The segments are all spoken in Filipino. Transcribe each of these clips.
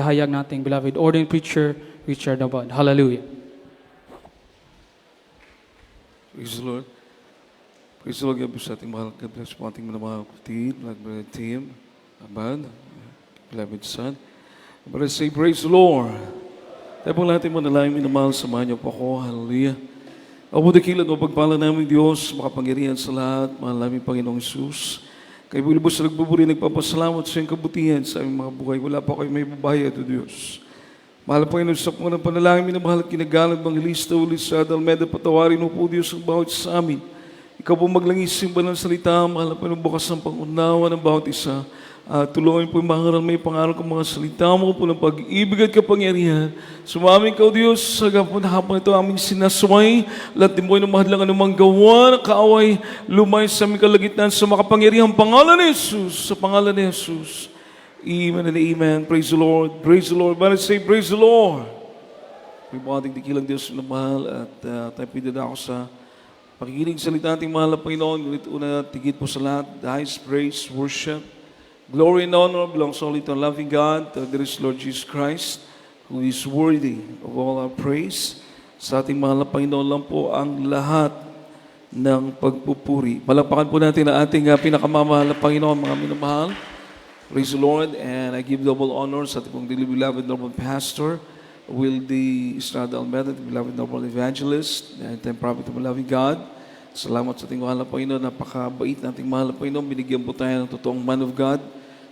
Hayag nating beloved ordained preacher, Richard Abad. Hallelujah. Praise the Lord. Praise the Lord. God bless ating mahal. God bless po ating mga kapatid, beloved team, Abad, beloved son. But I say, praise the Lord. Tayo po natin manalangin, minamahal, samahan niyo po ako. Hallelujah. Ako po dakilan o pagpala namin Diyos, makapangyarihan sa lahat, mahal namin Panginoong Isus. Kayo po lubos na nagbuburi, nagpapasalamat sa iyong kabutihan sa aming mga buhay. Wala pa kayo may babayad o Diyos. Mahal Panginoon, sa mga ng panalangin, minamahal at kinagalang Banglista ulit sa Almeda, patawarin mo po Diyos ang bawat sa amin. Ikaw po maglangis yung banal salita, mahal Panginoon, bukas ng pangunawa ng bawat isa. Tulungan po yung mga may pangaral kong mga salita mo po ng pag-ibig at kapangyarihan. Sumaming ka o Diyos, sa hapon ito aming sinasway, lahat din mo ay namahadlang anumang gawa ng kaaway, lumay sa aming kalagitnaan sa makapangyarihang pangalan ni Jesus, sa pangalan ni Jesus. Amen and amen. Praise the Lord. Praise the Lord. But I say, praise the Lord. May mga ating dikilang Diyos na mahal at tayo pinadala ako sa pakikinig salita ating mahal na Panginoon. Ngunit una, tigit po sa lahat, the highest praise, worship, glory and honor belongs only to our loving God, to our Lord Jesus Christ, who is worthy of all our praise. Sa ating mahal na Panginoon lang po ang lahat ng pagpupuri. Palakpakan po natin ang ating pinakamamahal na Panginoon, mga minamahal. Praise the Lord, and I give double honor sa ating pong beloved noble pastor, Wildy Estrada Almeda, beloved noble evangelist, and prophet of loving God. Salamat sa ating mahal na Panginoon, napakabait na ating mahal na Panginoon. Binigyan po tayo ng totoong man of God,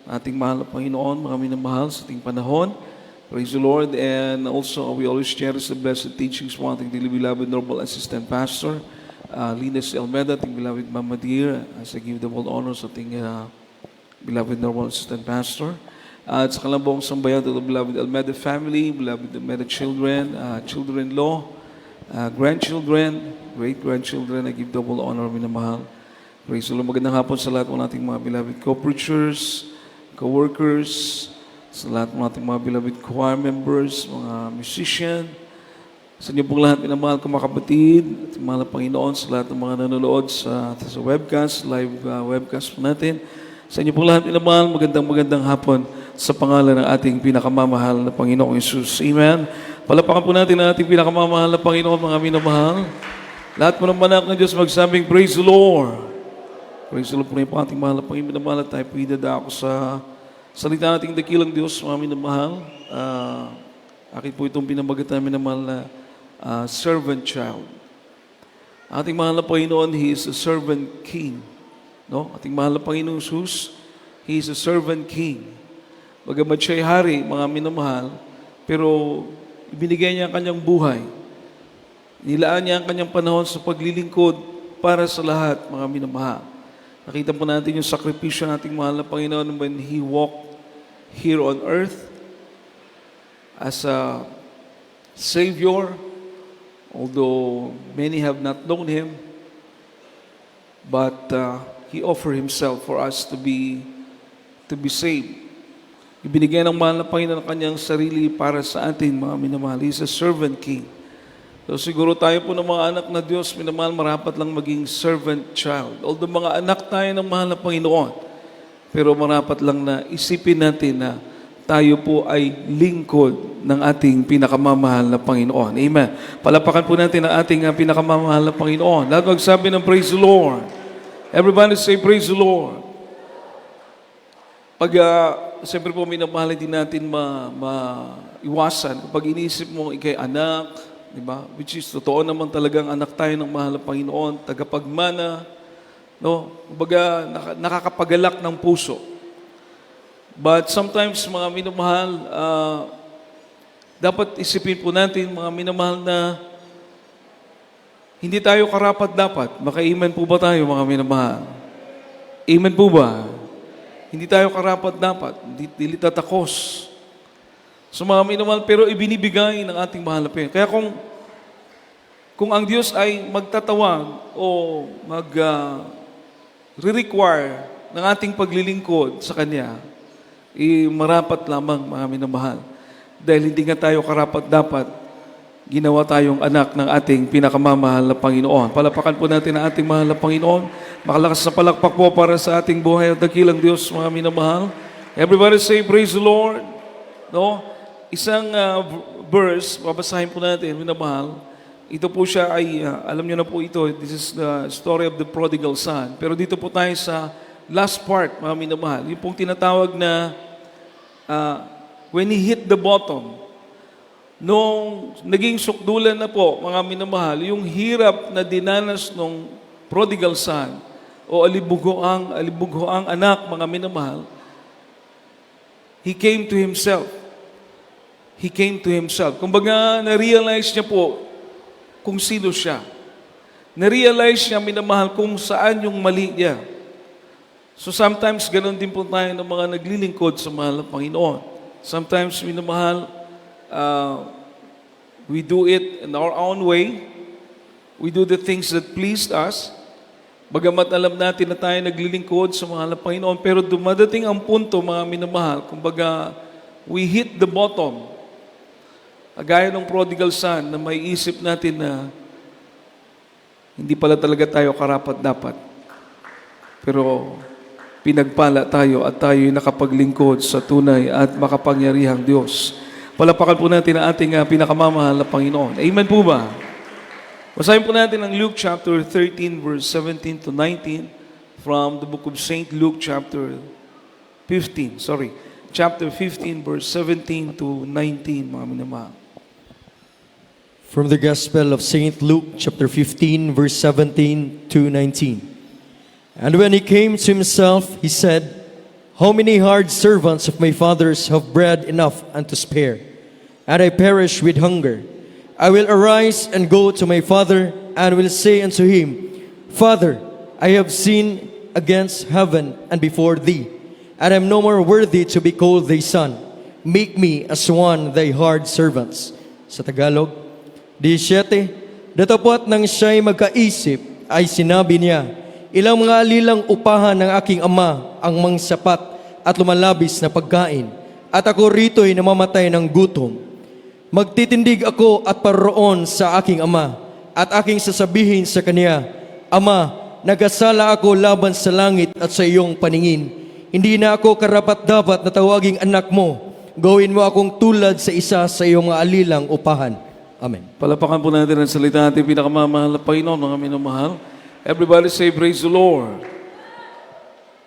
ating mahal na Panginoon, mga minamahal sa ating panahon. Praise the Lord, and also we always cherish the blessed teachings po ating beloved noble assistant pastor, Linus Almeda, ating beloved Mama Dear, as I give double honor sa ating beloved normal assistant pastor. At sa kalabong sambayan to the beloved Almeda family, beloved Almeda children, children-in-law, grandchildren, great-grandchildren, I give double honor, minamahal. Praise the Lord. Magandang hapon sa lahat ng ating mga beloved co-preachers, co-workers, sa lahat ng ating mga beloved choir members, mga musician, sa inyo pong lahat, minamahal ko mga kapatid, at mahal na Panginoon, sa lahat ng mga nanonood sa webcast, live webcast po natin. Sa inyo pong lahat, minamahal, magandang hapon sa pangalan ng ating pinakamamahal na Panginoong Isus. Amen. Palapakan po natin ang ating pinakamamahal na Panginoon, mga minamahal. Lahat mo ng manak ng Diyos magsabing, praise the Lord. Praise the Lord po rin po ating mahal na Panginoon. Minamahal at tayo po idada ako sa salita nating dakilang Diyos, mga minamahal. Akin po itong pinamagat namin minamahal na servant child. Ating mahal na Panginoon, He is a servant king. No? Ating mahal na Panginoong Jesus, He is a servant king. Bagamat siya'y hari, mga minamahal, pero ibinigay niya ang kanyang buhay. Nilaan niya ang kanyang panahon sa paglilingkod para sa lahat, mga minamahal. Nakita po natin yung sakripisyo ng ating mahal na Panginoon when He walked here on earth as a Savior, although many have not known Him, but He offered Himself for us to be saved. Ibinigay ng mahal na Panginoon ang kanyang sarili para sa atin, mga minamahal. He is a servant king. So siguro tayo po ng mga anak na Diyos, minamahal, marapat lang maging servant child. Although mga anak tayo ng mahal na Panginoon, pero marapat lang na isipin natin na tayo po ay lingkod ng ating pinakamamahal na Panginoon. Amen. Palapakan po natin ang ating pinakamamahal na Panginoon. Lahat magsabi ng praise the Lord. Everybody say, praise the Lord. Pag, siyempre po, minamahal din natin maiwasan. Kapag iniisip mo, ikay anak, di ba? Which is, totoo naman talagang anak tayo ng mahal na Panginoon, tagapagmana, no? Kumbaga, nakakapagalak ng puso. But sometimes, mga minamahal, dapat isipin po natin, mga minamahal, na hindi tayo karapat-dapat. Maka-amen po ba tayo, mga minamahal? Amen po ba? Hindi tayo karapat-dapat. Hindi tatakos. So mga minamahal, pero ibinibigay ng ating mahal na Panginoon. Kaya kung ang Diyos ay magtatawag o re-require ng ating paglilingkod sa Kanya, marapat lamang, mga minamahal. Dahil hindi nga tayo karapat-dapat, ginawa tayong anak ng ating pinakamamahal na Panginoon. Palapakan po natin ang ating mahal na Panginoon. Makalakas na palakpak po para sa ating buhay at dakilang Diyos, mga minamahal. Everybody say, praise the Lord. No? isang verse, babasahin po natin, minamahal. Ito po siya ay, alam niyo na po ito, this is the story of the prodigal son. Pero dito po tayo sa last part, mga minamahal. Yung pong tinatawag na when he hit the bottom. Nung naging sukdulan na po, mga minamahal, yung hirap na dinanas nung prodigal son o alibugoang anak, mga minamahal, he came to himself. He came to himself. Kumbaga, na-realize niya po kung sino siya. Na-realize niya, minamahal, kung saan yung mali niya. So sometimes, ganun din po tayo ng mga naglilingkod sa mahal na Panginoon. Sometimes, minamahal, we do it in our own way. We do the things that pleased us. Bagamat alam natin na tayo naglilingkod sa mahal na Panginoon, pero dumadating ang punto, mga minamahal, kumbaga, we hit the bottom. Gaya ng prodigal son na may isip natin na hindi pala talaga tayo karapat-dapat. Pero pinagpala tayo at tayo'y nakapaglingkod sa tunay at makapangyarihang Diyos. Palapakan po natin ang ating pinakamamahal na Panginoon. Amen po ba? Basahin po natin ang Luke chapter 13 verse 17 to 19 from the book of St. Luke chapter 15. Chapter 15 verse 17 to 19, mga minamahal. From the Gospel of St. Luke chapter 15 verse 17 to 19. And when he came to himself, he said, "How many hard servants of my father's have bread enough and to spare, and I perish with hunger? I will arise and go to my father, and will say unto him, Father, I have sinned against heaven and before thee, and am no more worthy to be called thy son. Make me as one thy hard servants." Sa Tagalog, 17, datapwat nang siya'y magkaisip, ay sinabi niya, "Ilang mga alilang upahan ng aking ama ang mangsapat at lumalabis na pagkain, at ako rito'y namamatay ng gutom. Magtitindig ako at parroon sa aking ama, at aking sasabihin sa kaniya, Ama, nagkasala ako laban sa langit at sa iyong paningin. Hindi na ako karapat-dapat na tawaging anak mo. Gawin mo akong tulad sa isa sa iyong mga alilang upahan." Amen. Palapakan po natin ang salita natin pinakamamahal na Panginoon, mga minamahal. Everybody say, praise the Lord.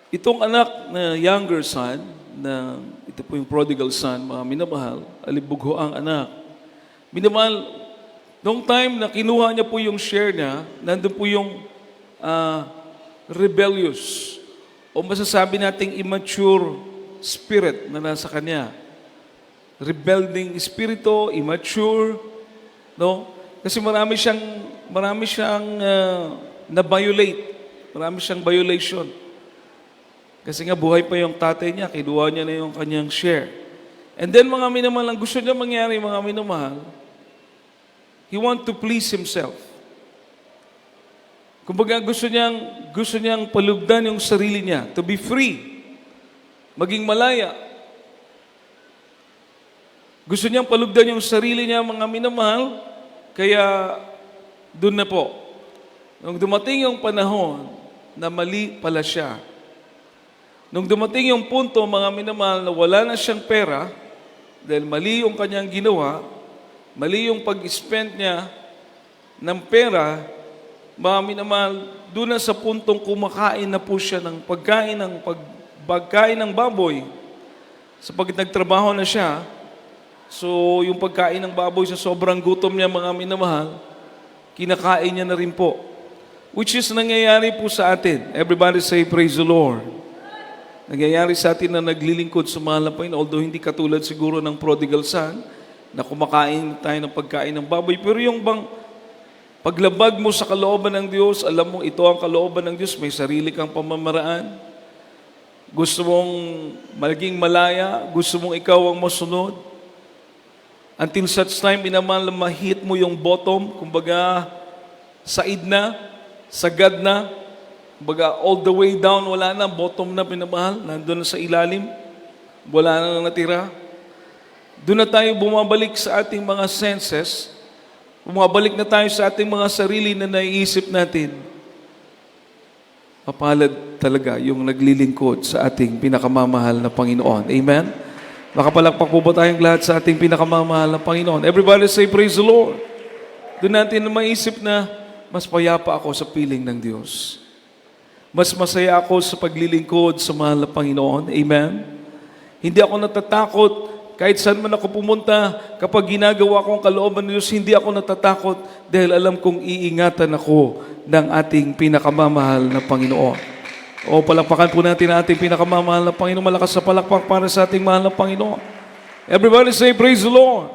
Itong anak na younger son, na ito po yung prodigal son, mga minamahal, alibugho ang anak. Minamahal, noong time na kinuha niya po yung share niya, nandun po yung rebellious, o masasabi nating immature spirit na nasa kanya. Rebelling espiritu, immature, no? Kasi marami siyang na-violate. Marami siyang violation. Kasi nga buhay pa yung tatay niya, kinuha niya na yung kanyang share. And then mga minamahal, ang gusto niya mangyari, mga minamahal, he want to please himself. Kumbaga gusto niyang palugdan yung sarili niya, to be free, maging malaya. Gusto niyang palugdan yung sarili niya, mga minamahal, kaya doon na po. Nung dumating yung panahon na mali pala siya, nung dumating yung punto, mga minamahal, na wala na siyang pera, dahil mali yung kanyang ginawa, mali yung pag-spend niya ng pera, mga minamahal, doon na sa puntong kumakain na po siya ng pagkain ng baboy. Sapagkat nagtrabaho na siya, so yung pagkain ng baboy sa sobrang gutom niya, mga minamahal, kinakain niya na rin po. Which is nangyayari po sa atin. Everybody say, praise the Lord. Nangyayari sa atin na naglilingkod sa mahal na Panginoon, although hindi katulad siguro ng prodigal son, na kumakain tayo ng pagkain ng baboy. Pero yung bang paglabag mo sa kalooban ng Diyos, alam mo ito ang kalooban ng Diyos, may sarili kang pamamaraan. Gusto mong maging malaya, gusto mong ikaw ang masunod. Until such time, minamahal, ma-hit mo yung bottom, kumbaga, said na, sagad na, kumbaga, all the way down, wala na, bottom na, minamahal, nandun na sa ilalim, wala na natira. Doon na tayo bumabalik sa ating mga senses, bumabalik na tayo sa ating mga sarili na naiisip natin. Mapalad talaga yung naglilingkod sa ating pinakamamahal na Panginoon. Amen? Makapalakpak po ba tayong lahat sa ating pinakamamahal na Panginoon? Everybody say, praise the Lord. Doon natin na maisip na mas payapa ako sa piling ng Diyos. Mas masaya ako sa paglilingkod sa mahal na Panginoon. Amen? Hindi ako natatakot kahit saan man ako pumunta. Kapag ginagawa ko ang kalooban ng Diyos, hindi ako natatakot dahil alam kong iingatan ako ng ating pinakamamahal na Panginoon. O palakpakan po natin ang ating pinakamamahal na Panginoon. Malakas sa palakpak para sa ating mahal na Panginoon. Everybody say, praise the Lord.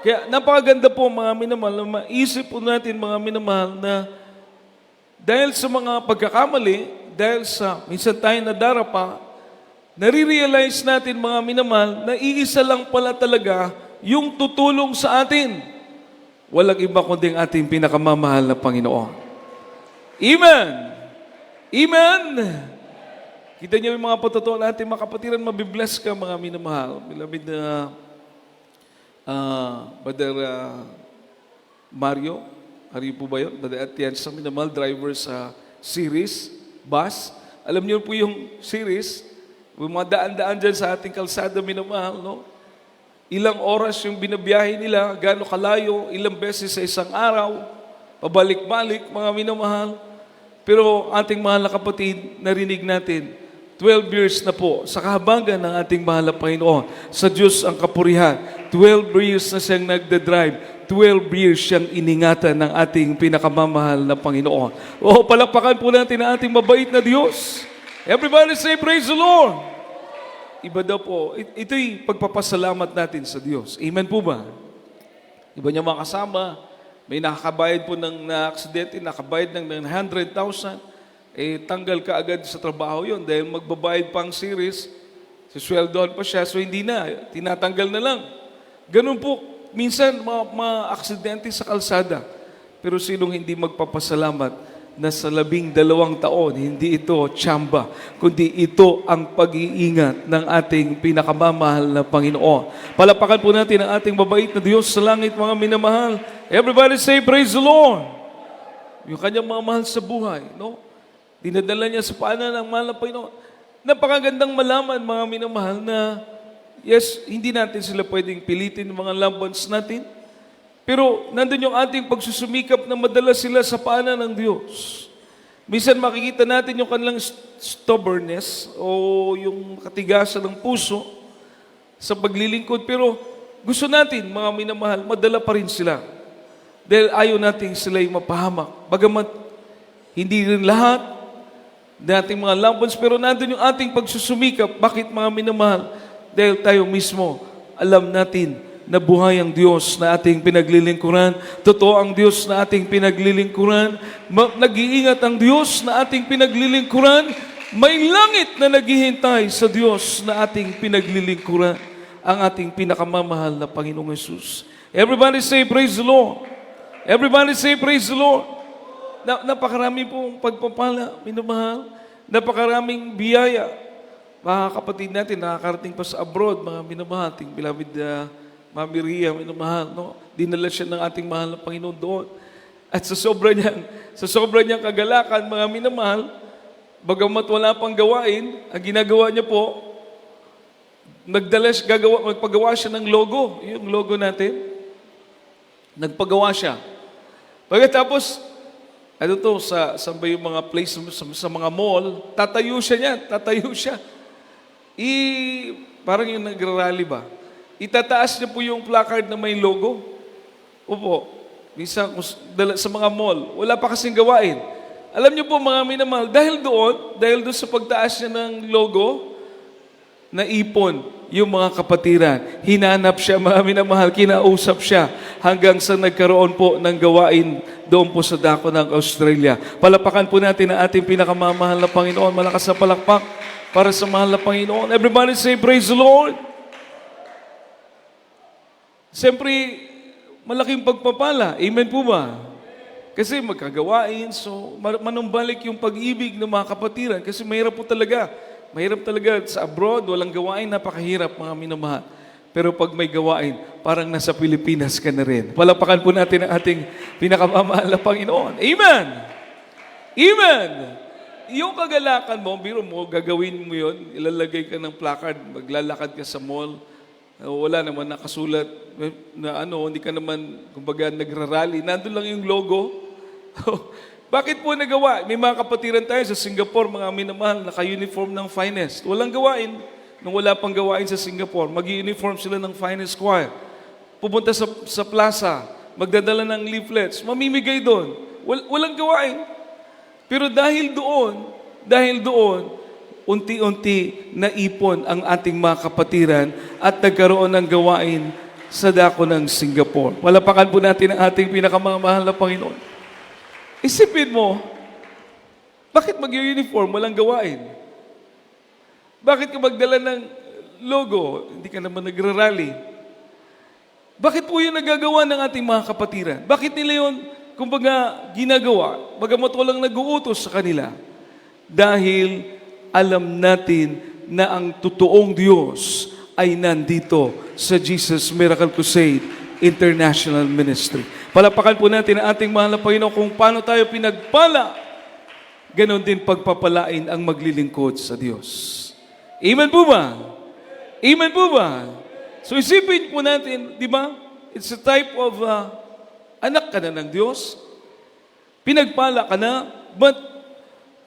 Kaya napakaganda po mga minamahal na maisip po natin mga minamahal na dahil sa mga pagkakamali, dahil sa minsan tayo nadarapa, nare-realize natin mga minamahal na iisa lang pala talaga yung tutulong sa atin. Walang iba kundi ang ating pinakamamahal na Panginoon. Amen! Amen! Kita niyo yung mga patutuan natin, mga kapatiran, mabibless ka mga minamahal. Beloved na Brother Mario, hari po ba yun? Brother Atienza, minamahal, driver sa series, bus. Alam niyo po yung series, yung mga daan-daan dyan sa ating kalsada, minamahal, no? Ilang oras yung binabiyahe nila, gaano kalayo, ilang beses sa isang araw, pabalik-balik, mga minamahal. Pero ating mahal na kapatid, narinig natin, 12 years na po sa kahabagan ng ating mahal na Panginoon. Sa Diyos ang kapurihan. 12 years na siyang nagda-drive. 12 years siyang iningatan ng ating pinakamamahal na Panginoon. O, palakpakan po natin ang ating mabait na Diyos. Everybody say, praise the Lord. Iba daw po, ito'y pagpapasalamat natin sa Diyos. Amen po ba? Iba niya mga kasama, may nakakabayad po ng na-aksidente, nakabayad ng 100,000, tanggal ka agad sa trabaho yon dahil magbabayad pang series, sisweldohan pa siya, so hindi na, tinatanggal na lang. Ganun po, minsan mga aksidente sa kalsada. Pero sinong hindi magpapasalamat na sa 12 taon, hindi ito tsamba, kundi ito ang pag-iingat ng ating pinakamamahal na Panginoon. Palapakan po natin ang ating mabait na Diyos sa langit, mga minamahal. Everybody say, praise the Lord. Yung kanyang mga mahal sa buhay, no? Dinadala niya sa paanan ng mahal na Panginoon. Napakagandang malaman, mga minamahal, na yes, hindi natin sila pwedeng pilitin ng mga loved ones natin. Pero nandun yung ating pagsusumikap na madala sila sa paanan ng Diyos. Minsan makikita natin yung kanilang stubbornness o yung katigasan ng puso sa paglilingkod. Pero gusto natin, mga minamahal, madala pa rin sila. Dahil ayaw natin sila'y mapahamak. Bagamat hindi rin lahat ng ating mga loved ones, pero nandun yung ating pagsusumikap. Bakit mga minamahal? Dahil tayo mismo, alam natin na buhay ang Diyos na ating pinaglilingkuran. Totoo ang Diyos na ating pinaglilingkuran. Nag-iingat ang Diyos na ating pinaglilingkuran. May langit na naghihintay sa Diyos na ating pinaglilingkuran. Ang ating pinakamamahal na Panginoong Yesus. Everybody say, praise the Lord. Everybody say, praise the Lord. Napakarami pong pagpapala, minamahal. Napakaraming biyaya. Mga kapatid natin, nakakarating pa sa abroad, mga minamahal, ating beloved Mami Ria, minamahal, no? Dinala siya ng ating mahal na Panginoon doon. At sa sobra niyang kagalakan, mga minamahal, bagamat wala pang gawain, ang ginagawa niya po, magpagawa siya ng logo, yung logo natin. Nagpagawa siya. Pagkatapos, saan ba yung mga place, sa mga mall, tatayo siya. Parang yung nagrarally ba? Itataas niya po yung placard na may logo. Opo, minsan sa mga mall, wala pa kasing gawain. Alam niyo po mga minamahal, dahil doon sa pagtaas niya ng logo, naipon yung mga kapatiran. Hinanap siya, mga minamahal, kinausap siya hanggang sa nagkaroon po ng gawain doon po sa dako ng Australia. Palapakan po natin ang ating pinakamamahal na Panginoon. Malakas na palakpak para sa mahal na Panginoon. Everybody say, praise the Lord. Siyempre, malaking pagpapala. Amen po ba? Kasi magkagawain, so manumbalik yung pag-ibig ng mga kapatiran. Kasi mahirap po talaga. Mahirap talaga sa abroad, walang gawain, napakahirap mga minamahal. Pero pag may gawain, parang nasa Pilipinas ka na rin. Palapakan po natin ang ating pinakamamahal na Panginoon. Amen! Amen! Yung kagalakan mo, biro mo, gagawin mo yun, ilalagay ka ng placard, maglalakad ka sa mall, Wala naman nakasulat na ano, hindi ka naman, kumbaga, nagrarally. Nandun lang yung logo. Bakit po nagawa? May mga kapatiran tayo sa Singapore, mga minamahal, naka-uniform ng finest. Walang gawain. Nung wala pang gawain sa Singapore, mag-uniform sila ng finest choir. Pupunta sa plaza, magdadala ng leaflets, mamimigay doon. Walang gawain. Pero dahil doon, unti-unti naipon ang ating mga kapatiran at nagkaroon ng gawain sa dako ng Singapore. Palapakan po natin ang ating pinakamamahal na Panginoon. Isipin mo, bakit mag-uniform, walang gawain? Bakit ka magdala ng logo, hindi ka naman nagrarally? Bakit po yun nagagawa ng ating mga kapatiran? Bakit nila yun, kumbaga, ginagawa? Bagamat walang nag-uutos sa kanila. Dahil alam natin na ang totoong Diyos ay nandito sa Jesus Miracle Crusade International Ministry. Palapakan po natin ang ating mahal na Panginoon kung paano tayo pinagpala. Ganon din pagpapalain ang maglilingkod sa Diyos. Amen po ba? Amen po ba? So isipin po natin, di ba? It's a type of anak ka na ng Diyos. Pinagpala ka na, but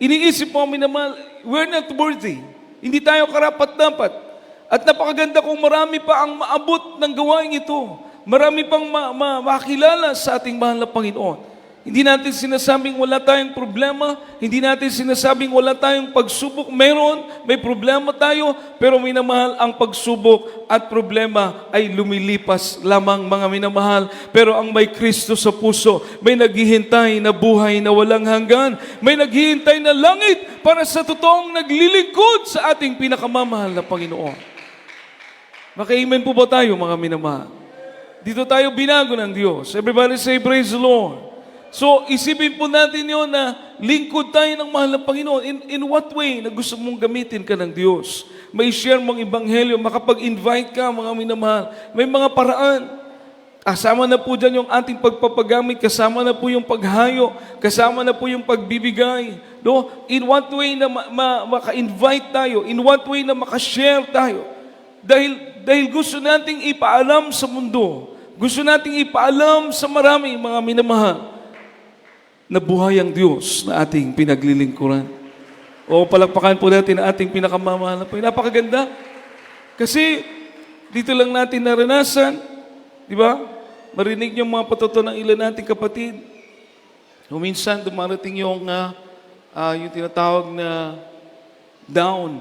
iniisip mo naman, we're not worthy. Hindi tayo karapat-dapat. At napakaganda kung marami pa ang maabot ng gawain ito. Marami pang makilala sa ating mahal na Panginoon. Hindi natin sinasabing wala tayong problema. Hindi natin sinasabing wala tayong pagsubok. May problema tayo, pero minamahal ang pagsubok at problema ay lumilipas lamang, mga minamahal. Pero ang may Kristo sa puso, may naghihintay na buhay na walang hanggan. May naghihintay na langit para sa totoong naglilingkod sa ating pinakamamahal na Panginoon. Maka-amen po ba tayo, mga minamahal? Dito tayo binago ng Diyos. Everybody say, praise the Lord. So, isipin po natin yun na lingkod tayo ng mahal na Panginoon. In what way na gusto mong gamitin ka ng Diyos? May share mong ebanghelyo, makapag-invite ka, mga minamahal. May mga paraan. Kasama na po dyan yung ating pagpapagamit, kasama na po yung paghayo, kasama na po yung pagbibigay. No? In what way na maka-invite tayo? In what way na maka-share tayo? Dahil gusto nating ipaalam sa mundo, gusto nating ipaalam sa marami, mga minamahal, na buhay ang Diyos na ating pinaglilingkuran. O palakpakan po natin ang ating pinakamamahal na Panginoon. Napakaganda. Kasi dito lang natin naranasan, di ba? Marinig niyo mga patuto ng ilan nating kapatid. O minsan dumarating yung tinatawag na down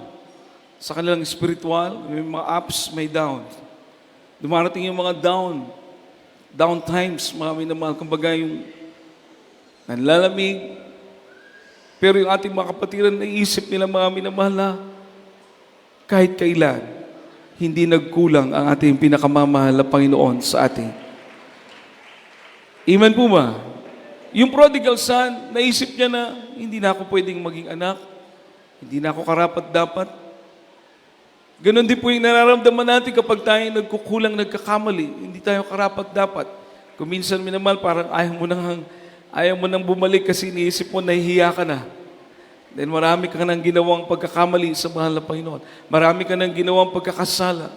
sa kanilang spiritual. May mga ups, may down. Dumarating yung mga down times, mga minamahal. Kumbaga yung nanlalamig. Pero yung ating mga kapatiran, naisip nila, mga minamahal, na kahit kailan, hindi nagkulang ang ating pinakamamahal na Panginoon sa atin. Amen po ba? Yung prodigal son, naisip niya na, hindi na ako pwedeng maging anak. Hindi na ako karapat-dapat. Ganon din po yung nararamdaman natin kapag tayo nagkukulang, nagkakamali. Hindi tayo karapat-dapat. Kung minsan, minamahal, parang ayaw mo nang bumalik kasi iniisip mo, nahihiya ka na. Then marami ka nang ginawang pagkakamali sa mahal na Panginoon. Marami ka nang ginawang pagkakasala.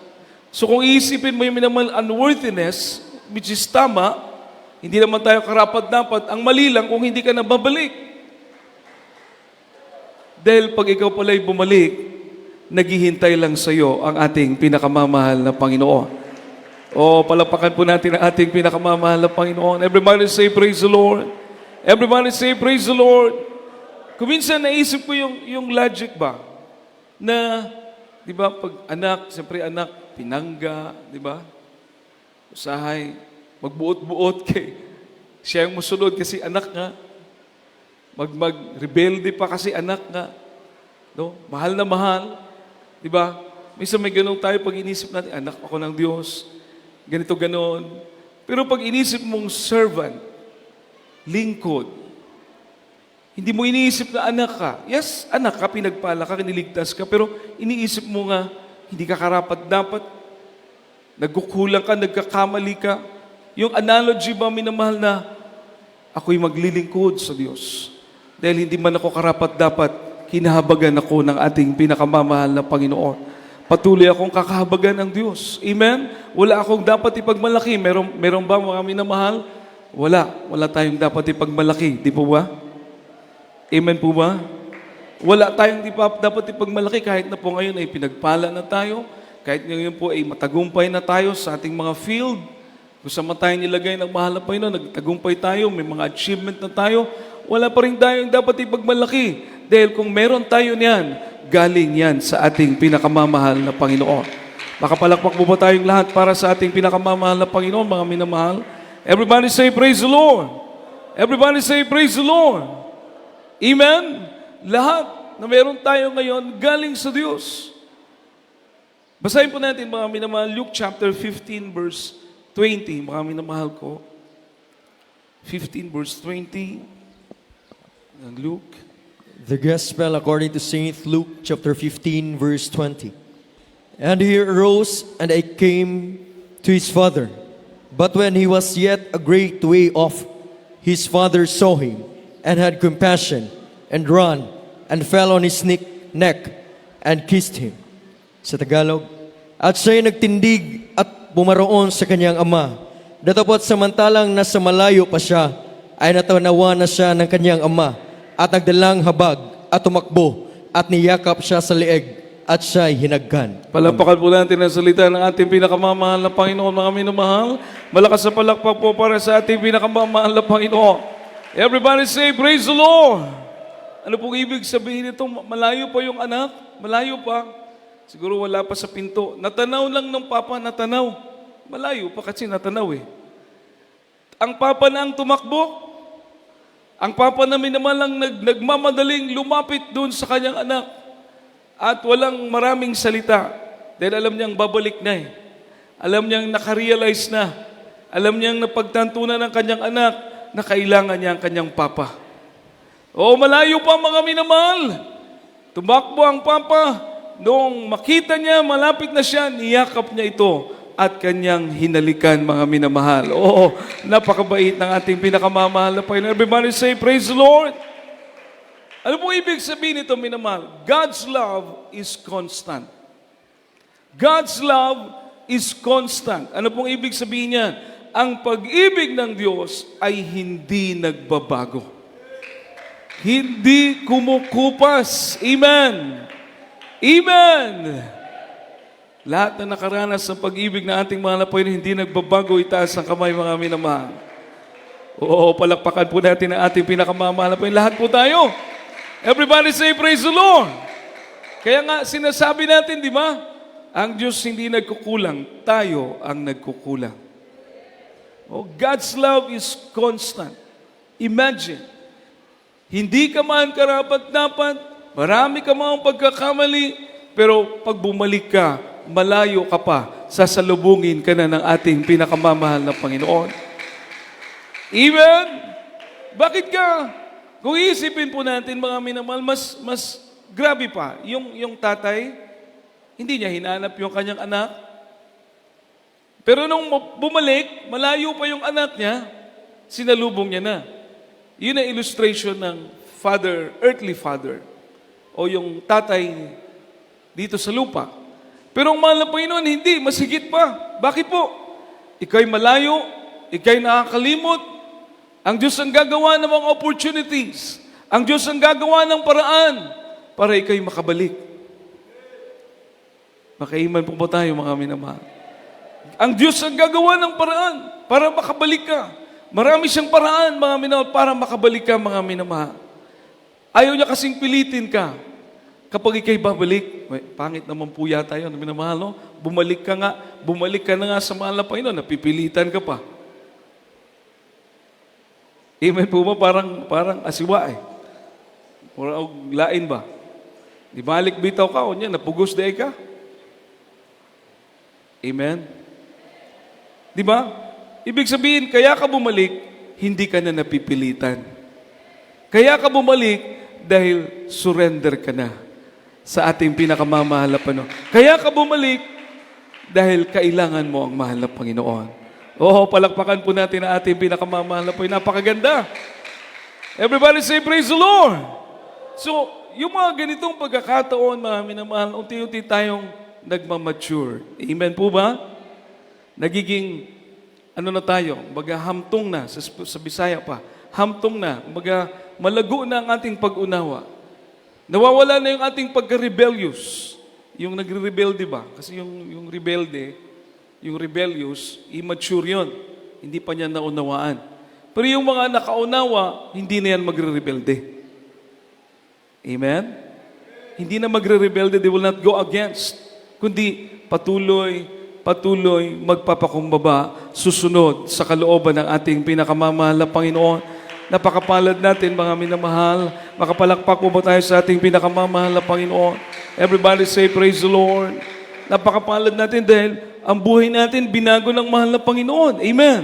So kung iisipin mo yung minamahal unworthiness, which is tama, hindi naman tayo karapat-dapat. Ang mali lang kung hindi ka na babalik. Dahil pag ikaw pala'y bumalik, naghihintay lang sa iyo ang ating pinakamamahal na Panginoon. O palapakan po natin ang ating pinakamamahal na Panginoon. Everybody say, praise the Lord. Everybody say, praise the Lord. Kung minsan naisip ko yung logic ba, na, di ba, pag anak, siyempre anak, pinangga, di ba? Usahay, magbuot-buot kay siya yung musunod kasi anak nga. Mag-rebelde pa kasi anak nga. No? Mahal na mahal. Di ba? Minsan may ganun tayo pag inisip natin, anak ako ng Diyos. Ganito, ganon. Pero pag inisip mong servant, lingkod, hindi mo iniisip na anak ka. Yes, anak ka, pinagpala ka, kiniligtas ka, pero iniisip mo nga, hindi ka karapat-dapat, nagkukulang ka, nagkakamali ka. Yung analogy ba, minamahal, na ako'y maglilingkod sa Diyos. Dahil hindi man ako karapat-dapat, kinahabagan ako ng ating pinakamamahal na Panginoon. Patuloy akong kakahabagan ng Diyos. Amen? Wala akong dapat ipagmalaki. Meron ba mga minamahal? Wala tayong dapat ipagmalaki. Di po ba? Amen po ba? Wala tayong dapat ipagmalaki kahit na po ngayon ay pinagpala na tayo. Kahit ngayon po ay matagumpay na tayo sa ating mga field. Kung saan tayo nilagay ng mahal na Panginoon, nagtagumpay tayo, may mga achievement na tayo. Wala pa rin tayong dapat ipagmalaki. Dahil kung meron tayo niyan, galing yan sa ating pinakamamahal na Panginoon. Makapalakpak po ba tayong lahat para sa ating pinakamamahal na Panginoon, mga minamahal? Everybody say, praise the Lord. Everybody say, praise the Lord. Amen? Lahat na meron tayo ngayon, galing sa Diyos. Basahin po natin, mga minamahal, Luke chapter 15, verse 20. Mga minamahal ko. 15, verse 20. Ng Luke. The Gospel according to Saint Luke chapter 15 verse 20. And he arose and I came to his father. But when he was yet a great way off, his father saw him and had compassion and ran and fell on his neck and kissed him. Sa Tagalog, at siya'y nagtindig at bumaroon sa kanyang ama. Datapot samantalang nasa malayo pa siya, ay natanawa na siya ng kanyang ama at nagdalang habag at tumakbo at niyakap siya sa leeg at siya'y hinagkan. Palapakan po natin ang salita ng ating pinakamamahal na Panginoon, mga minamahal. Malakas na palakpak po para sa ating pinakamamahal na Panginoon. Everybody say, praise the Lord! Ano pong ibig sabihin nito? Malayo pa yung anak? Malayo pa? Siguro wala pa sa pinto. Natanaw lang ng papa, natanaw. Malayo pa kasi natanaw eh. Ang papa na ang tumakbo. Ang papa namin naman lang nagmamadaling lumapit doon sa kanyang anak at walang maraming salita dahil alam niyang babalik na eh. Alam niyang nakarealize na. Alam niyang napagtantunan ng kanyang anak na kailangan niya ang kanyang papa. O malayo pa mga minamahal. Tumakbo ang papa. Noong makita niya, malapit na siya, niyakap niya ito at kanyang hinalikan, mga minamahal. Oo, napakabait ng ating pinakamamahal na Panginoon. Everybody say, praise the Lord. Ano po ibig sabihin nito, minamahal? God's love is constant. God's love is constant. Ano pong ibig sabihin niya? Ang pag-ibig ng Diyos ay hindi nagbabago. Hindi kumukupas. Amen. Amen. Lahat na nakaranas sa pag-ibig na ating mahal na Panginoon, hindi nagbabago. Itaas ang kamay, mga minamahal. Oo, palakpakan po natin ang ating pinakamamahal na Panginoon. Lahat po tayo. Everybody say, praise the Lord. Kaya nga, sinasabi natin, di ba? Ang Diyos hindi nagkukulang. Tayo ang nagkukulang. Oh, God's love is constant. Imagine, hindi ka man karapat-dapat, marami ka man pagkakamali, pero pag bumalik ka, malayo ka pa, sasalubungin ka na ng ating pinakamamahal na Panginoon. Amen? Bakit ka? Kung iisipin po natin, mga minamahal, mas grabe pa. Yung tatay, hindi niya hinanap yung kanyang anak. Pero nung bumalik, malayo pa yung anak niya, sinalubong niya na. Yun ang illustration ng father, earthly father, o yung tatay dito sa lupa. Pero ang mahal na Panginoon, hindi, masigit pa. Bakit po? Ika'y malayo, ika'y nakakalimot. Ang Diyos ang gagawa ng mga opportunities. Ang Diyos ang gagawa ng paraan para ika'y makabalik. Makaiman po ba tayo, mga minamahal? Ang Diyos ang gagawa ng paraan para makabalik ka. Marami siyang paraan, mga minamahal, para makabalik ka, mga minamahal. Ayaw niya kasing pilitin ka. Kapag ikay babalik, pangit naman po yata yun, minamahal, no? Bumalik ka na nga sa mahal na Panginoon, napipilitan ka pa. Amen po ba? Parang asiwa eh. Parang lain ba? Di balik bitaw ka, o niya, napugos dahi ka. Amen? Di ba? Ibig sabihin, kaya ka bumalik, hindi ka na napipilitan. Kaya ka bumalik dahil surrender ka na sa ating pinakamamahal na Panginoon. Kaya ka bumalik dahil kailangan mo ang mahal na Panginoon. Oo, palakpakan po natin ang ating pinakamamahal na Panginoon. Napakaganda. Everybody say, praise the Lord. So, yung mga ganitong pagkakataon, mga minamahal, unti-unti tayong nagmamature. Amen po ba? Nagiging, ano na tayo, baga hamtong na, sa Bisaya pa, hamtong na, baga malago na ang ating pag-unawa. Nawawala na yung ating pagka-rebellious. Yung nagre-rebelde ba? Kasi yung rebelde, yung rebellious, immature yun. Hindi pa niya naunawaan. Pero yung mga nakaunawa, hindi na yan magre-rebelde. Amen? Hindi na magre-rebelde, they will not go against. Kundi patuloy magpapakumbaba, susunod sa kalooban ng ating pinakamamahal na Panginoon. Napakapalad natin, mga minamahal. Makapalakpak po ba tayo sa ating pinakamamahal na Panginoon? Everybody say, praise the Lord. Napakapalad natin dahil ang buhay natin binago ng mahal na Panginoon. Amen.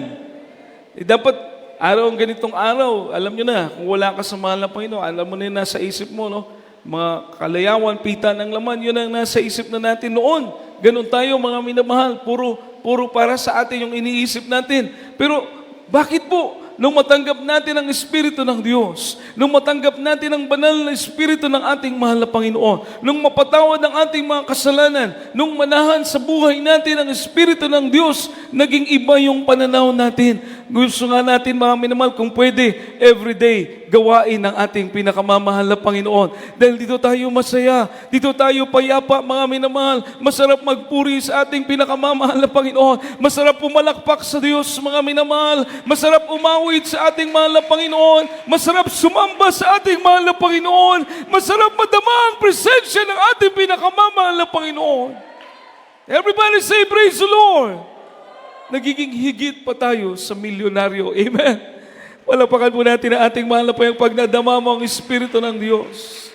Dapat araw ang ganitong araw, alam nyo na, kung wala ka sa mahal na Panginoon, alam mo na yun nasa isip mo, no? Mga kalayawan, pita ng laman, yun ang nasa isip na natin noon. Ganon tayo, mga minamahal. Puro para sa atin yung iniisip natin. Pero bakit po? Nung matanggap natin ang Espiritu ng Diyos, nung matanggap natin ang banal na Espiritu ng ating mahal na Panginoon, nung mapatawad ang ating mga kasalanan, nung manahan sa buhay natin ang Espiritu ng Diyos, naging iba yung pananaw natin. Gusto nga natin, mga minamahal, kung pwede, everyday, gawain ang ating pinakamamahal na Panginoon. Dahil dito tayo masaya, dito tayo payapa, mga minamahal. Masarap magpuri sa ating pinakamamahal na Panginoon. Masarap pumalakpak sa Diyos, mga minamahal. Masarap umawit sa ating mahal na Panginoon. Masarap sumamba sa ating mahal na Panginoon. Masarap madama ang presensya ng ating pinakamamahal na Panginoon. Everybody say, praise the Lord. Nagiging higit pa tayo sa milyonaryo. Amen. Palapakan po natin ang ating mahal na Panginoon pag nadama mo ang Espiritu ng Diyos.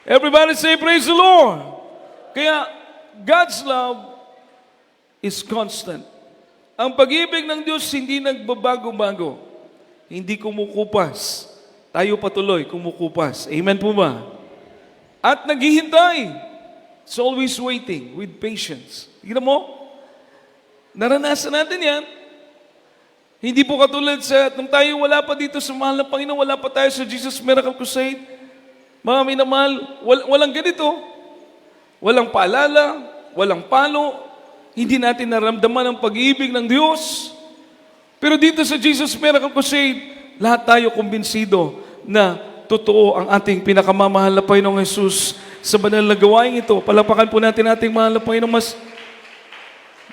Everybody say, praise the Lord. Kaya, God's love is constant. Ang pag-ibig ng Diyos hindi nagbabago-bago. Hindi kumukupas. Tayo patuloy kumukupas. Amen po ba? At naghihintay. It's always waiting with patience. Tignan mo? Naranasan natin yan. Hindi po katulad sa, nung tayo wala pa dito sa mahal na Panginoon, wala pa tayo sa Jesus Miracle Crusade. Mga minamahal, walang ganito. Walang paalala, walang palo. Hindi natin naramdaman ang pag-ibig ng Diyos. Pero dito sa Jesus Miracle Crusade, lahat tayo kumbinsido na totoo ang ating pinakamamahal na Panginoong Jesus sa banal na gawain ito. Palapakan po natin ating mahal na Panginoon,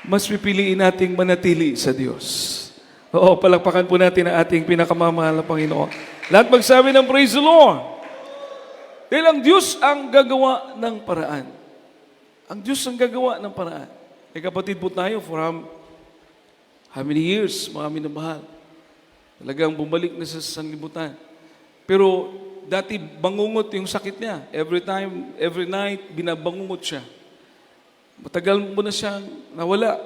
mas pipiliin nating manatili sa Diyos. Oo, palakpakan po natin ang ating pinakamamahal na Panginoon. Lahat magsabi ng praise the Lord. Dahil ang Diyos ang gagawa ng paraan. Ang Diyos ang gagawa ng paraan. Eh kapatid po tayo for how many years, mga minamahal. Talagang bumalik na sa sanlibutan. Pero dati bangungot yung sakit niya. Every night, binabangungot siya. Matagal mo na siyang nawala.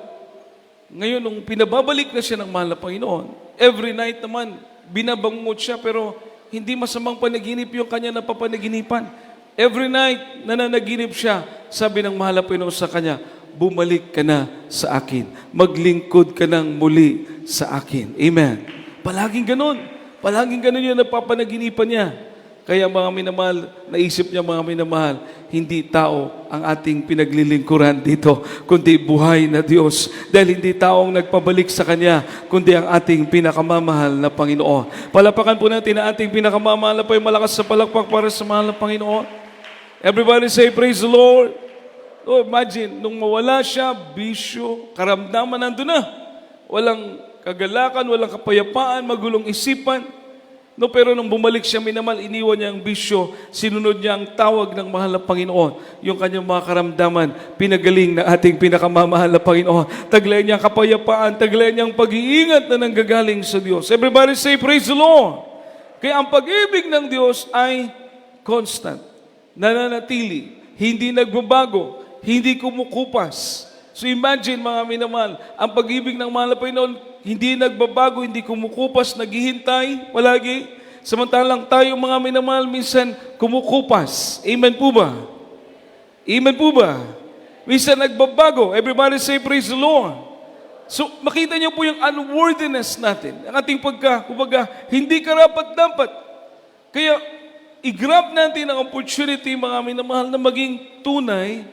Ngayon, nung pinababalik na siya ng mahal na Panginoon, every night naman, binabangungot siya, pero hindi masamang panaginip yung kanya napapanaginipan. Every night, nananaginip siya, sabi ng mahal na Panginoon sa kanya, bumalik ka na sa akin. Maglingkod ka ng muli sa akin. Amen. Palaging ganun. Palaging ganun yung napapanaginipan niya. Kaya mga minamahal, naisip niya mga minamahal, hindi tao ang ating pinaglilingkuran dito, kundi buhay na Diyos. Dahil hindi tao ang nagpabalik sa Kanya, kundi ang ating pinakamamahal na Panginoon. Palapakan po natin ang ating pinakamamahal na Panginoon. Malakas sa palakpak para sa mahal na Panginoon. Everybody say, praise the Lord. Oh, imagine, nung mawala siya, bisyo, karamdaman nandun na. Walang kagalakan, walang kapayapaan, magulong isipan. No, pero nung bumalik siya minamal, iniwan niya ang bisyo, sinunod niya ang tawag ng mahal na Panginoon, yung kanyang mga karamdaman, pinagaling na ating pinakamamahal na Panginoon. Taglay niya ang kapayapaan, taglay niya ang pag-iingat na nanggagaling sa Diyos. Everybody say, praise the Lord. Kaya ang pag-ibig ng Diyos ay constant, nananatili, hindi nagbabago, hindi kumukupas. So imagine mga minamahal, ang pag-ibig ng mahal na Panginoon, hindi nagbabago, hindi kumukupas, naghihintay, palagi. Samantalang tayo mga minamahal, minsan kumukupas. Amen po ba? Amen po ba? Minsan nagbabago. Everybody say, praise the Lord. So makita niyo po yung unworthiness natin. Ang ating kumbaga, hindi karapat-dapat. Kaya, i-grab natin ang opportunity, mga minamahal, na maging tunay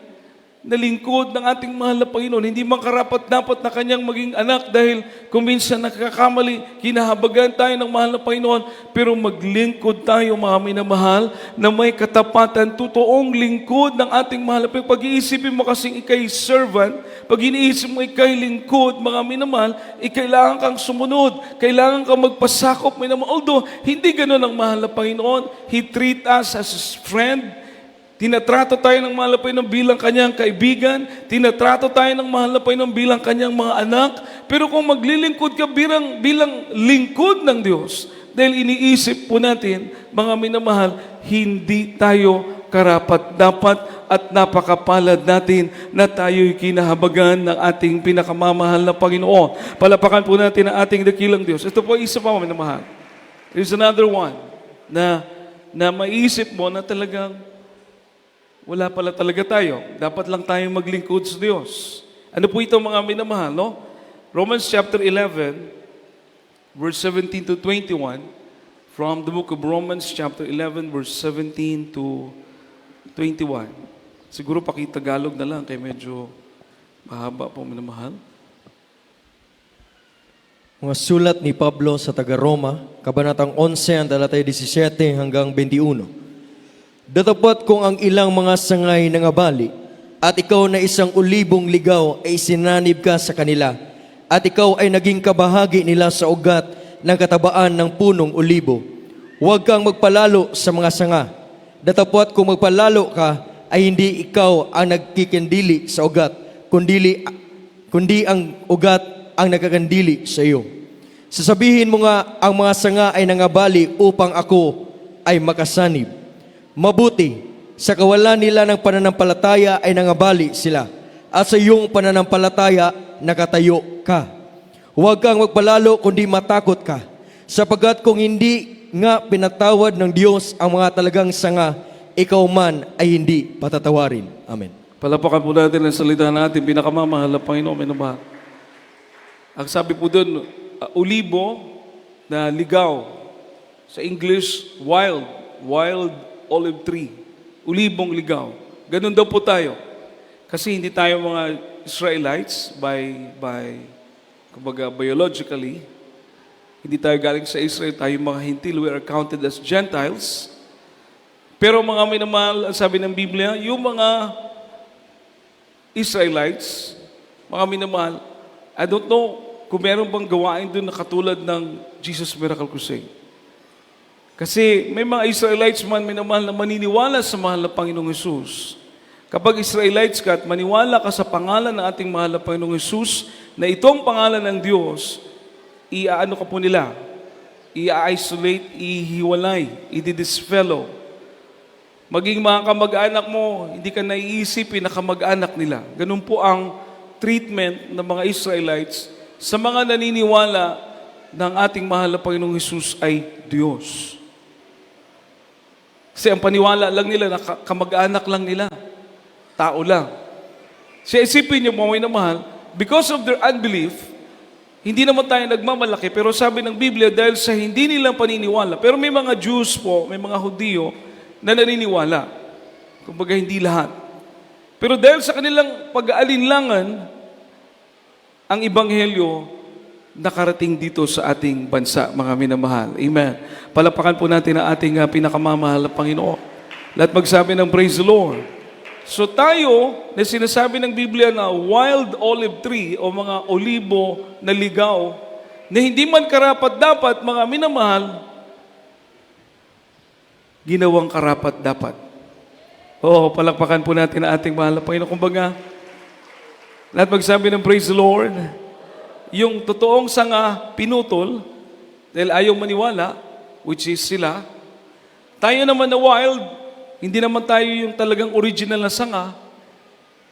na lingkod ng ating mahal na Panginoon. Hindi man karapat-dapat na kanyang maging anak dahil kung minsan nakakamali, kinahabagan tayo ng mahal na Panginoon, pero maglingkod tayo, mga minamahal, na may katapatan, totoong lingkod ng ating mahal na Panginoon. Pag-iisipin mo kasing ikay servant, pag iniisip mo ikay lingkod, mga minamahal, kailangan kang sumunod, kailangan kang magpasakop, minamahal. Although, hindi ganun ang mahal na Panginoon. He treat us as His friend. Tinatrato tayo ng mahal na Panginoon bilang kanyang kaibigan. Tinatrato tayo ng mahal na Panginoon bilang kanyang mga anak. Pero kung maglilingkod ka bilang lingkod ng Diyos, dahil iniisip po natin, mga minamahal, hindi tayo karapat-dapat at napakapalad natin na tayo'y kinahabagan ng ating pinakamamahal na Panginoon. Palapakan po natin ang ating dakilang Diyos. Ito po isa pa, mga minamahal. There's another one na maisip mo na talagang wala pala talaga tayo. Dapat lang tayong maglingkod sa Diyos. Ano po ito, mga minamahal, no? Romans chapter 11, verse 17 to 21. From the book of Romans chapter 11, verse 17 to 21. Siguro pakitagalog na lang, kaya medyo mahaba po, minamahal. Mga sulat ni Pablo sa taga-Roma, Kabanatang 11, ang talatay 17 hanggang 21. Datapot kung ang ilang mga sangay nangabali, at ikaw na isang ulibong ligaw ay sinanib ka sa kanila, at ikaw ay naging kabahagi nila sa ugat ng katabaan ng punong ulibo. Huwag kang magpalalo sa mga sanga. Datapot kung magpalalo ka, ay hindi ikaw ang nagkikandili sa ugat, kundi ang ugat ang nagkakandili sa iyo. Sasabihin mo nga, ang mga sanga ay nangabali upang ako ay makasanib. Mabuti, sa kawalan nila ng pananampalataya ay nangabali sila, at sa iyong pananampalataya nakatayo ka. Huwag kang magpalalo kundi matakot ka, sapagkat kung hindi nga pinatawad ng Diyos ang mga talagang sanga, ikaw man ay hindi patatawarin. Amen. Palapakan po natin ang salita natin, pinakamamahal na Panginoon, minamahal. Ang sabi po doon, ulibo na ligaw. Sa English, wild olive tree. Ulibong ligaw. Ganun daw po tayo. Kasi hindi tayo mga Israelites kumbaga biologically. Hindi tayo galing sa Israel, tayo mga hintil, we are counted as Gentiles. Pero mga minamahal, ang sabi ng Biblia, yung mga Israelites, mga minamahal, I don't know kung meron bang gawain doon na katulad ng Jesus Miracle Crusade. Kasi may mga Israelites man, minamahal, na maniniwala sa mahal na Panginoong Hesus. Kapag Israelites ka at maniwala ka sa pangalan ng ating mahal na Panginoong Hesus, na itong pangalan ng Diyos, iaano ka po nila? Ia-isolate, ihiwalay, i-disfellow. Maging mga kamag-anak mo, hindi ka naiisipin na kamag-anak nila. Ganun po ang treatment ng mga Israelites sa mga naniniwala ng ating mahal na Panginoong Hesus ay Diyos. Kasi ang paniwala lang nila, na kamag-anak lang nila. Tao lang. Siya isipin niyo, mga minamahal, because of their unbelief, hindi naman tayo nagmamalaki, pero sabi ng Biblia, dahil sa hindi nilang paniniwala, pero may mga Jews po, may mga Hudyo, na naniniwala. Kumbaga, hindi lahat. Pero dahil sa kanilang pag-aalinlangan, ang Ebanghelyo, nakarating dito sa ating bansa, mga minamahal. Amen. Palapakan po natin ang ating pinakamamahal na Panginoon. Lahat magsabi ng praise the Lord. So tayo, na sinasabi ng Biblia na wild olive tree o mga olibo na ligaw, na hindi man karapat-dapat, mga minamahal, ginawang karapat-dapat. Oo, palakpakan po natin ang ating mahal na Panginoon. Kumbaga, lahat magsabi ng praise the Lord. Yung totoong sanga pinutol, dahil ayaw maniwala, which is sila. Tayo naman na wild, hindi naman tayo yung talagang original na sanga.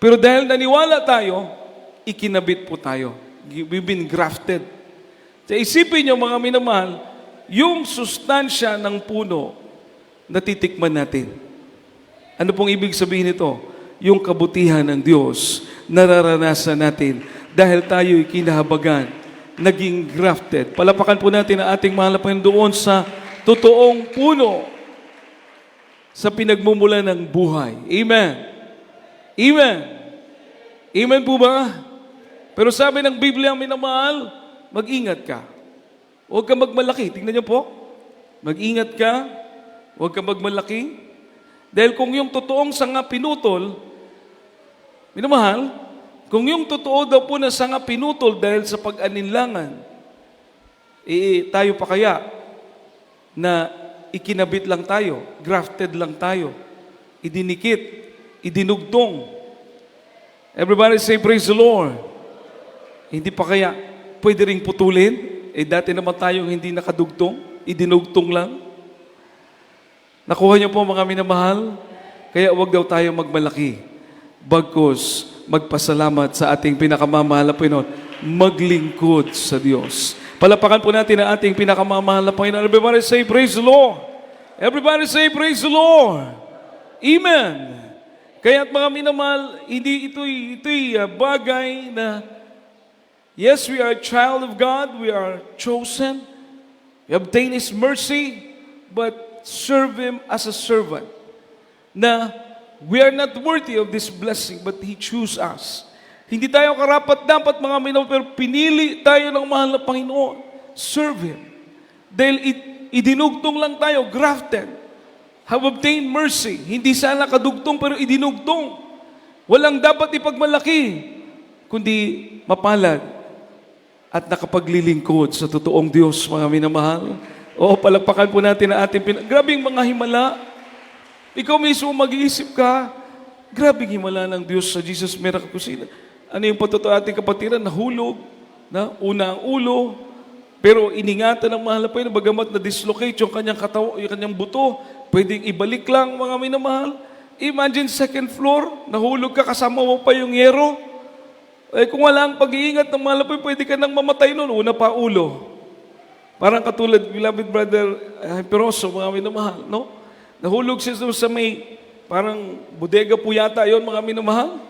Pero dahil naniwala tayo, ikinabit po tayo. We've been grafted. So isipin nyo, mga minamahal, yung sustansya ng puno, natitikman natin. Ano pong ibig sabihin nito? Yung kabutihan ng Diyos, nararanasan natin dahil tayo'y kinahabagan, naging grafted. Palapakan po natin ang ating mahal na Panginoon doon sa totoong puno sa pinagmumula ng buhay. Amen. Amen. Amen po ba? Pero sabi ng Biblia, minamahal, mag-ingat ka. Huwag ka magmalaki. Tingnan niyo po. Mag-ingat ka. Huwag ka magmalaki. Dahil kung yung totoong sanga pinutol, minamahal, kung yung totoo daw po na sanga pinutol dahil sa pag-aninlangan, tayo pa kaya na ikinabit lang tayo, grafted lang tayo, idinikit, idinugtong. Everybody say, praise the Lord. Hindi pa kaya pwede ring putulin? Dati naman tayong hindi nakadugtong, idinugtong lang. Nakuha niyo po mga minamahal? Kaya huwag daw tayo magmalaki. Bagkus, magpasalamat sa ating pinakamamahal na Panginoon. Maglingkod sa Diyos. Palapakan po natin ang ating pinakamamahal na Panginoon. Everybody say, praise the Lord. Everybody say, praise the Lord. Amen. Kaya't mga minamahal, hindi ito'y bagay na yes, we are a child of God. We are chosen. We obtain His mercy. But serve Him as a servant. Na we are not worthy of this blessing, but He chose us. Hindi tayo karapat-dapat mga minamahal, pero pinili tayo ng mahal na Panginoon. Serve Him. Dahil idinugtong lang tayo, grafted. Have obtained mercy. Hindi sana kadugtong, pero idinugtong. Walang dapat ipagmalaki, kundi mapalad at nakapaglilingkod sa totoong Diyos, mga minamahal. O, palagpakan po natin ang ating grabing mga himala. Ikaw mismo mag-iisip ka, grabing himala ng Diyos sa Jesus Miracle Crusade. Ano yung patuto ating kapatiran? Nahulog, na una ang ulo, pero iningatan ng mahal na Panginoon, bagamat na-dislocate yung kanyang katawan, yung kanyang buto, pwedeng ibalik lang, mga minamahal. Imagine second floor, nahulog ka, kasama mo pa yung yero. Kung wala ang pag-iingat ng mahal na Panginoon, pwede ka nang mamatay noon, una pa ulo. Parang katulad, beloved brother Peroso, mga minamahal, no? Nahulog siya sa may, parang bodega po yata yon, mga minamahal.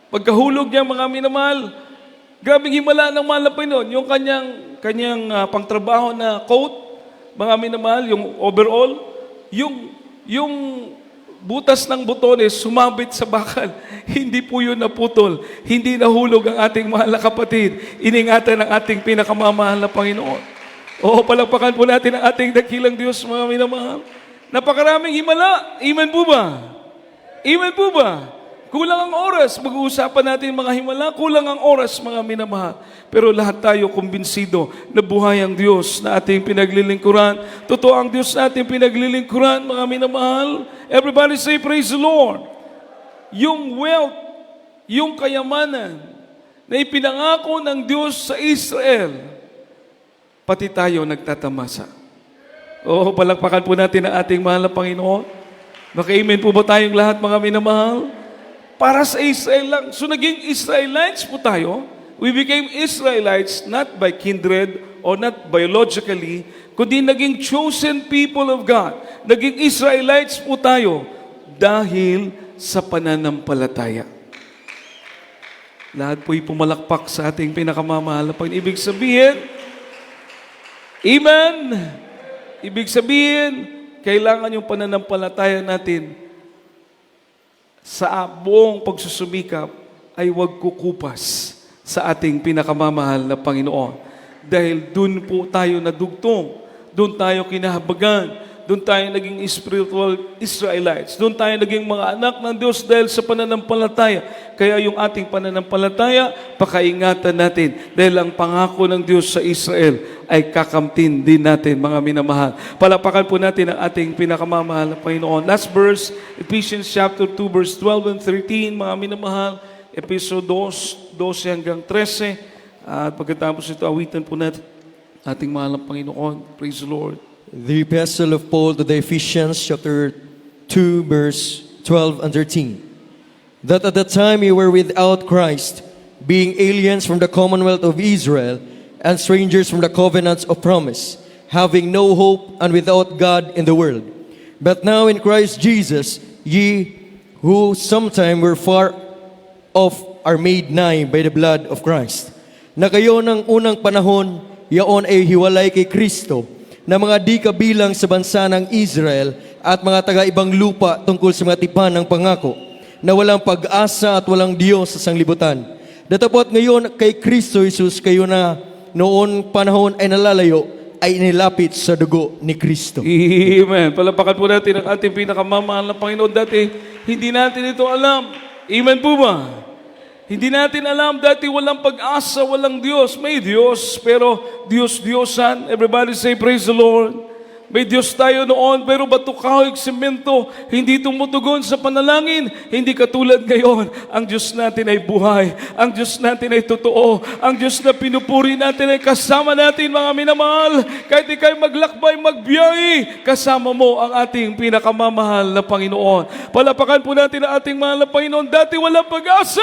Pagkahulog niya, mga minamahal, grabing himala ng mahal na Panginoon, yung kanyang pangtrabaho na coat, mga minamahal, yung overall, yung butas ng botones sumabit sa bakal. Hindi po yun naputol. Hindi nahulog ang ating mahal na kapatid. Iningatan ng ating pinakamamahal na Panginoon. Oo, palagpakan po natin ang ating dakilang Diyos, mga minamahal. Napakaraming himala. Amen po ba? Amen po ba? Kulang ang oras. Mag-uusapan natin mga himala. Kulang ang oras, mga minamahal. Pero lahat tayo kumbinsido na buhay ang Diyos na ating pinaglilingkuran. Totoo ang Diyos na ating pinaglilingkuran, mga minamahal. Everybody say, praise the Lord. Yung wealth, yung kayamanan na ipinangako ng Diyos sa Israel, pati tayo nagtatamasa. Oo, palakpakan po natin ang ating mahal na Panginoon. Maka-amen po ba tayong lahat, mga minamahal? Para sa Israel lang. So naging Israelites po tayo. We became Israelites not by kindred or not biologically, kundi naging chosen people of God. Naging Israelites po tayo dahil sa pananampalataya. Lahat po'y pumalakpak sa ating pinakamamahal na Panginoon. Ibig sabihin, amen! Ibig sabihin, kailangan yung pananampalataya natin sa buong pagsusumikap ay huwag kukupas sa ating pinakamamahal na Panginoon. Dahil dun po tayo nadugtong, dun tayo kinahabagan, dun tayo naging spiritual Israelites, dun tayo naging mga anak ng Diyos dahil sa pananampalataya. Kaya yung ating pananampalataya, pakaingatan natin dahil ang pangako ng Diyos sa Israel ay kakamtin din natin, mga minamahal. Palapakan po natin ang ating pinakamamahal na Panginoon. Last verse, Ephesians chapter 2, verse 12 and 13, mga minamahal. Episode 2, 12 hanggang 13. At pagkatapos ito, awitan po natin ating mahal na Panginoon. Praise the Lord. The Epistle of Paul to the Ephesians, chapter 2, verse 12 and 13. That at the time you were without Christ, being aliens from the commonwealth of Israel, and strangers from the covenants of promise, having no hope and without God in the world. But now in Christ Jesus, ye who sometime were far off are made nigh by the blood of Christ. Na kayo ng unang panahon, yaon ay hiwalay kay Kristo, na mga di kabilang sa bansa ng Israel at mga taga-ibang lupa tungkol sa mga tipan ng pangako, na walang pag-asa at walang Diyos sa sanglibutan. Datapot ngayon kay Kristo Jesus kayo na noon panahon ay nalalayo, ay inilapit sa dugo ni Kristo. Amen. Palapakan po natin ang ating pinakamamahal na Panginoon. Dati, hindi natin ito alam. Amen po ba? Hindi natin alam, dati walang pag-asa, walang Diyos. May Diyos, pero Diyos-Diyosan. Everybody say, praise the Lord. May Diyos tayo noon, pero bato, kahoy, semento, hindi tumutugon sa panalangin. Hindi katulad ngayon. Ang Diyos natin ay buhay. Ang Diyos natin ay totoo. Ang Diyos na pinupuri natin ay kasama natin, mga minamahal. Kahit ikay maglakbay, magbiyahe, kasama mo ang ating pinakamamahal na Panginoon. Palapakan po natin ang ating mahal na Panginoon. Dati walang pag-asa,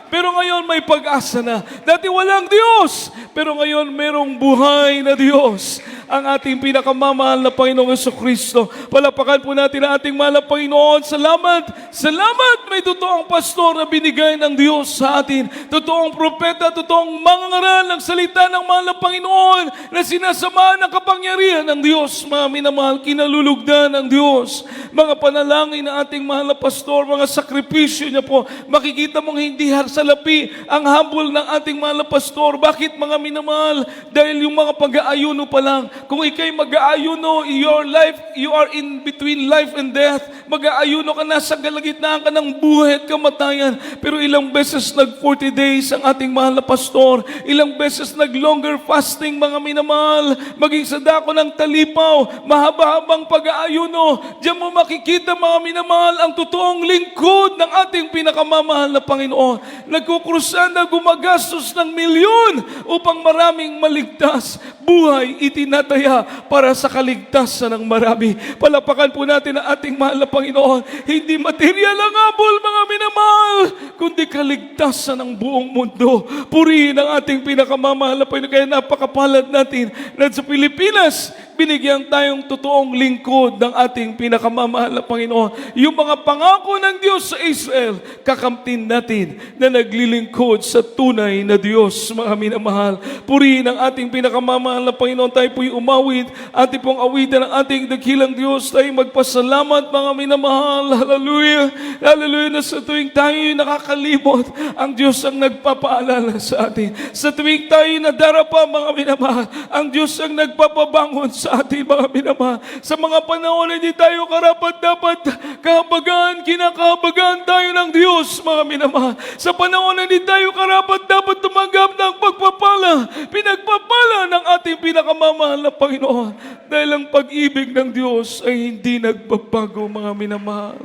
pero ngayon may pag-asa na. Dati walang Diyos, pero ngayon merong buhay na Diyos. Ang ating pinakamamahal na Panginoong Jesucristo. Palapakan po natin ang ating mahal na Panginoon. Salamat! Salamat! May totoong pastor na binigay ng Diyos sa atin. Totoong propeta, totoong mangangaral ng salita ng mahal na Panginoon na sinasamahan ng kapangyarihan ng Diyos. Mga minamahal, kinalulugdan ng Diyos. Mga panalangin ng ating mahal na pastor, mga sakripisyo niya po. Makikita mong hindi salapi ang humble ng ating mahal na pastor. Bakit, mga minamahal? Dahil yung mga pag-aayuno pa lang. Kung ikay mag-aayuno, your life, you are in between life and death. Mag-aayuno ka, nasa kalagitnaan ka ng buhay at kamatayan. Pero ilang beses nag-40 days ang ating mahal na pastor. Ilang beses nag-longer fasting, mga minamahal. Maging sa dako ng talipaw, mahaba-habang pag-aayuno. Diyan mo makikita, mga minamahal, ang totoong lingkod ng ating pinakamamahal na Panginoon. Nagkukrusan na gumagastos ng milyon upang maraming maligtas. Buhay itinataya para sa kaligtasan ng marami. Palapakan po natin ang ating mahal na Panginoon. Hindi material ang habol, mga minamahal, kundi kaligtasan ng buong mundo. Purihin ang ating pinakamamahal na Panginoon. Kaya napakapalad natin na sa Pilipinas, binigyan tayong totoong lingkod ng ating pinakamamahal na Panginoon. Yung mga pangako ng Diyos sa Israel, kakamtin natin na naglilingkod sa tunay na Diyos, mga minamahal. Purihin ang ating pinakamamahal na Panginoon. Tayo po'y umawit, ating pong awitan ng ating dakilang Diyos. Tayo magpasalamat, mga minamahal. Hallelujah. Hallelujah, na sa tuwing tayo'y nakakalimot, ang Diyos ang nagpapaalala sa atin. Sa tuwing tayo'y nadarapa, mga minamahal, ang Diyos ang nagpapabangon sa ating mga minamahal. Sa mga panahon na hindi tayo karapat-dapat kahabagan, kinakahabagan tayo ng Diyos, mga minamahal. Sa panahon na hindi tayo karapat-dapat tumanggap ng pagpapala, pinagpapala ng ating pinakamamahal na Panginoon. Dahil ang pag-ibig ng Diyos ay hindi nagbabago, mga minamahal.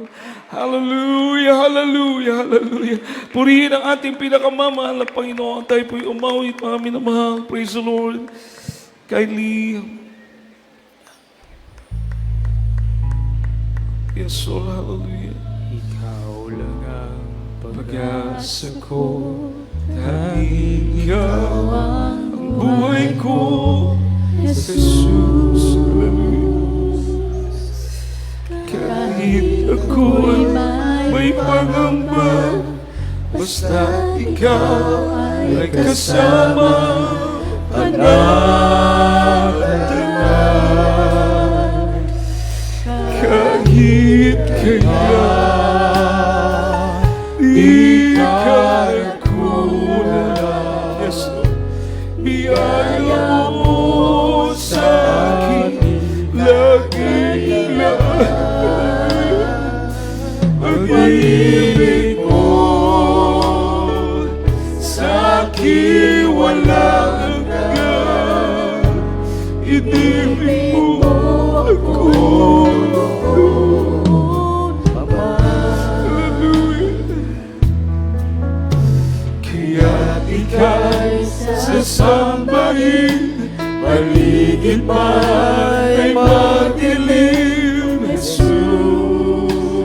Hallelujah, hallelujah, hallelujah. Purihin ang ating pinakamamahal na Panginoon. Tayo po'y umawit, mga minamahal. Praise the Lord. Kindly. Yes, Lord, hallelujah. Ikaw lang ang Pag-asa ko, tanging ikaw ang buhay ko, Jesus, hallelujah. Kahit ako'y may pangamba, basta ikaw ay kasama, anak at anak. Kahit kailan di ka kulang. Yes, Lord. Biyaya mo sa akin, laging pag-ibig mo sa akin walang hanggan. Inibig mo ako. Sasambahin, paligid pa'y madilim, Jesus.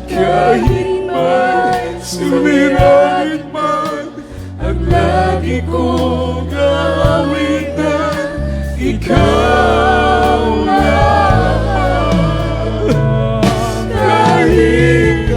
Kahit may suliranin man, ang lagi kong awitan, ikaw lamang. Kahit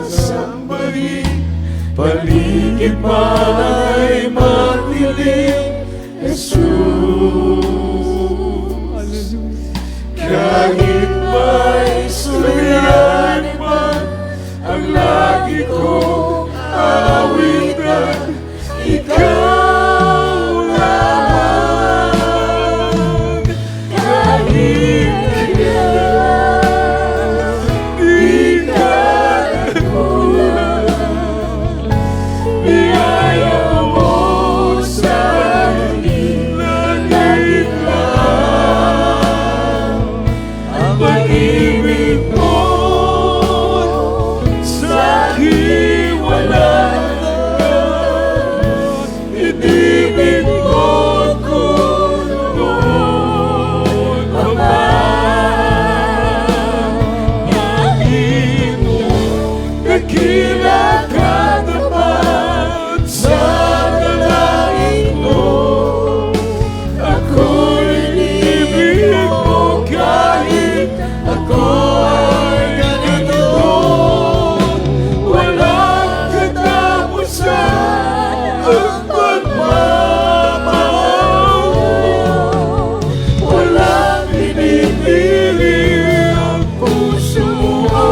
sambahin, paligid man ay matilim, Jesus. Kahit may suliranin man, ang lagi kong aawitan, ikaw lamang. Kahit kailan, di ka nagkulang, biyaya mo sa akin, laging lang. Ang pag-ibig mo sa akin wala na, inibig mo ko noon pa man. Panginoon, dakila ka naman sa dalangin mo. Ako'y inibig mo kahit ako ay ganito. Walang katapusan ang pagmamahal mo. Walang pinipili ang puso mo.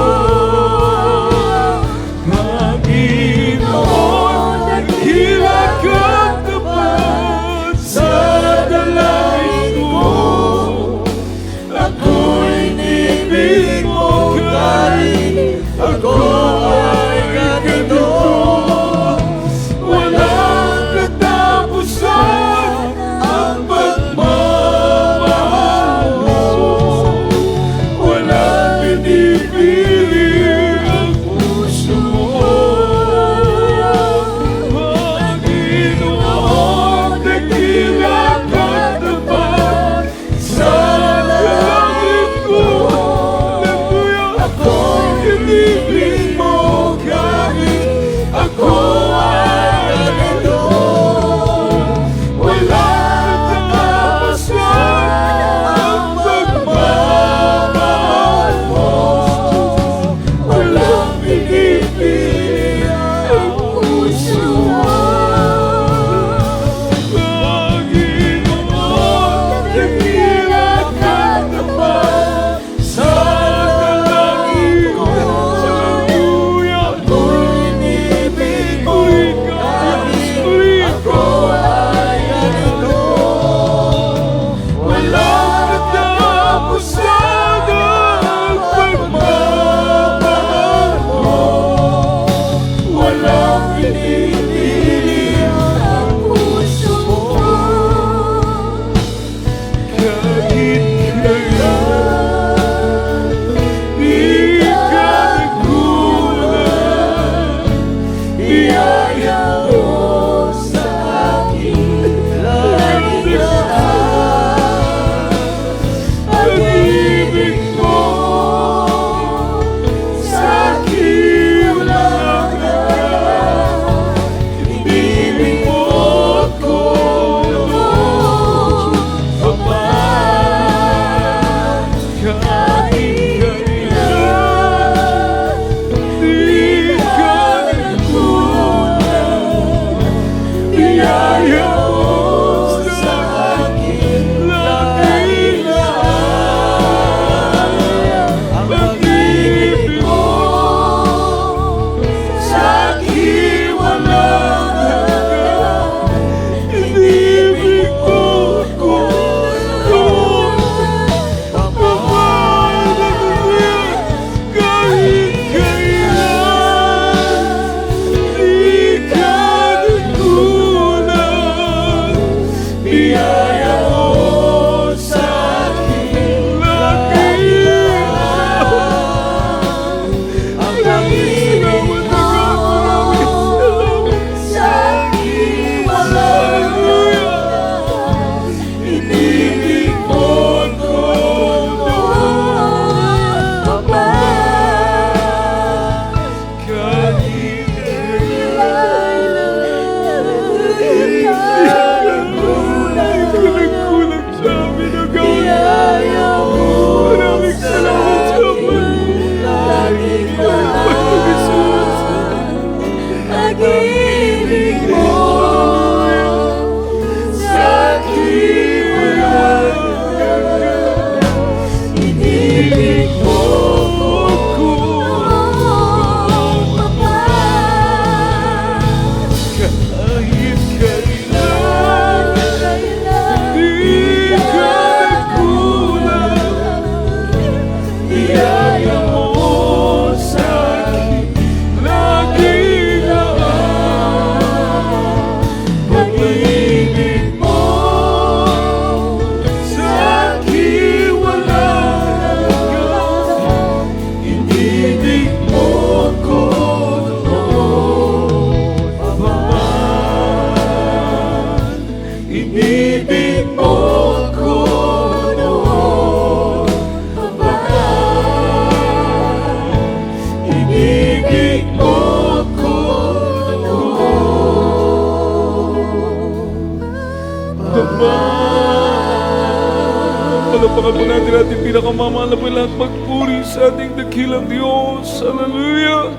Palapakan po natin ating pinakamamahal na lahat magpuri sa ating dakilang Diyos. Hallelujah!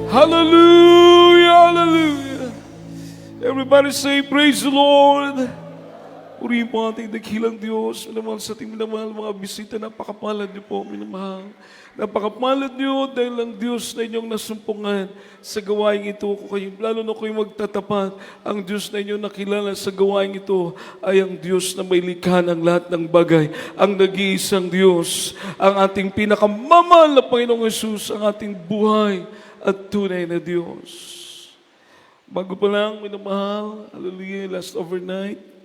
Hallelujah! Hallelujah! Everybody say, praise the Lord! Purihin po ating dakilang Diyos. Minamahal sa ating minamahal mga bisita. Napakapalad niyo po, minamahal. Napakapalad niyo dahil ang Diyos na inyong nasumpungan sa gawain ito. Lalo na kayo magtatapat, ang Diyos na inyong nakilala sa gawain ito ay ang Diyos na may likha ng lahat ng bagay. Ang nag-iisang Diyos, ang ating pinakamamahal na Panginoong Yesus, ang ating buhay at tunay na Diyos. Bago pa lang, minamahal, hallelujah, last overnight,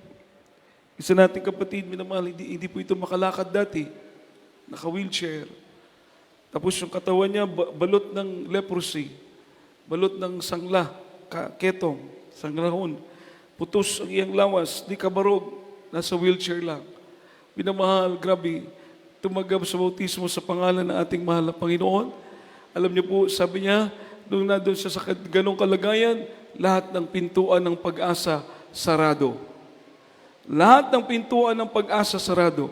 isa nating kapatid, minamahal, hindi po ito makalakad dati. Naka-wheelchair. Tapos yung katawan niya, balot ng leprosy. Balot ng sangla, ketong, sanglahon. Putos ang iyang lawas, di kabarog, nasa wheelchair lang. Minamahal, grabe, tumagap sa bautismo sa pangalan ng ating mahal na Panginoon. Alam niyo po, sabi niya, nung nandun siya sa ganong kalagayan, lahat ng pintuan ng pag-asa sarado. Lahat ng pintuan ng pag-asa sarado.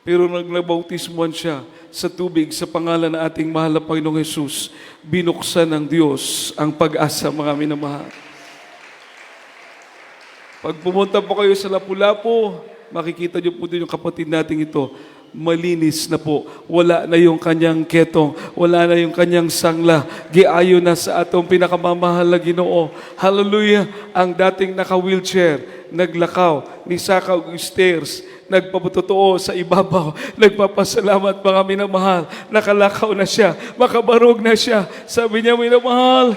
Pero nagbautismuhan siya sa tubig sa pangalan ng ating mahal na Panginoong Hesus. Binuksan ng Diyos ang pag-asa, mga minamahal. Pag pumunta po kayo sa Lapu-Lapu, makikita niyo po din yung kapatid nating ito. Malinis na po. Wala na yung kanyang ketong. Wala na yung kanyang sangla. Giayo na sa atong pinakamamahal na Ginoo. Hallelujah! Ang dating naka-wheelchair, naglakaw, nisakaw ang stairs, nagpapatotoo sa ibabaw, nagpapasalamat mga minamahal, nakalakaw na siya, makabarog na siya. Sabi niya, minamahal,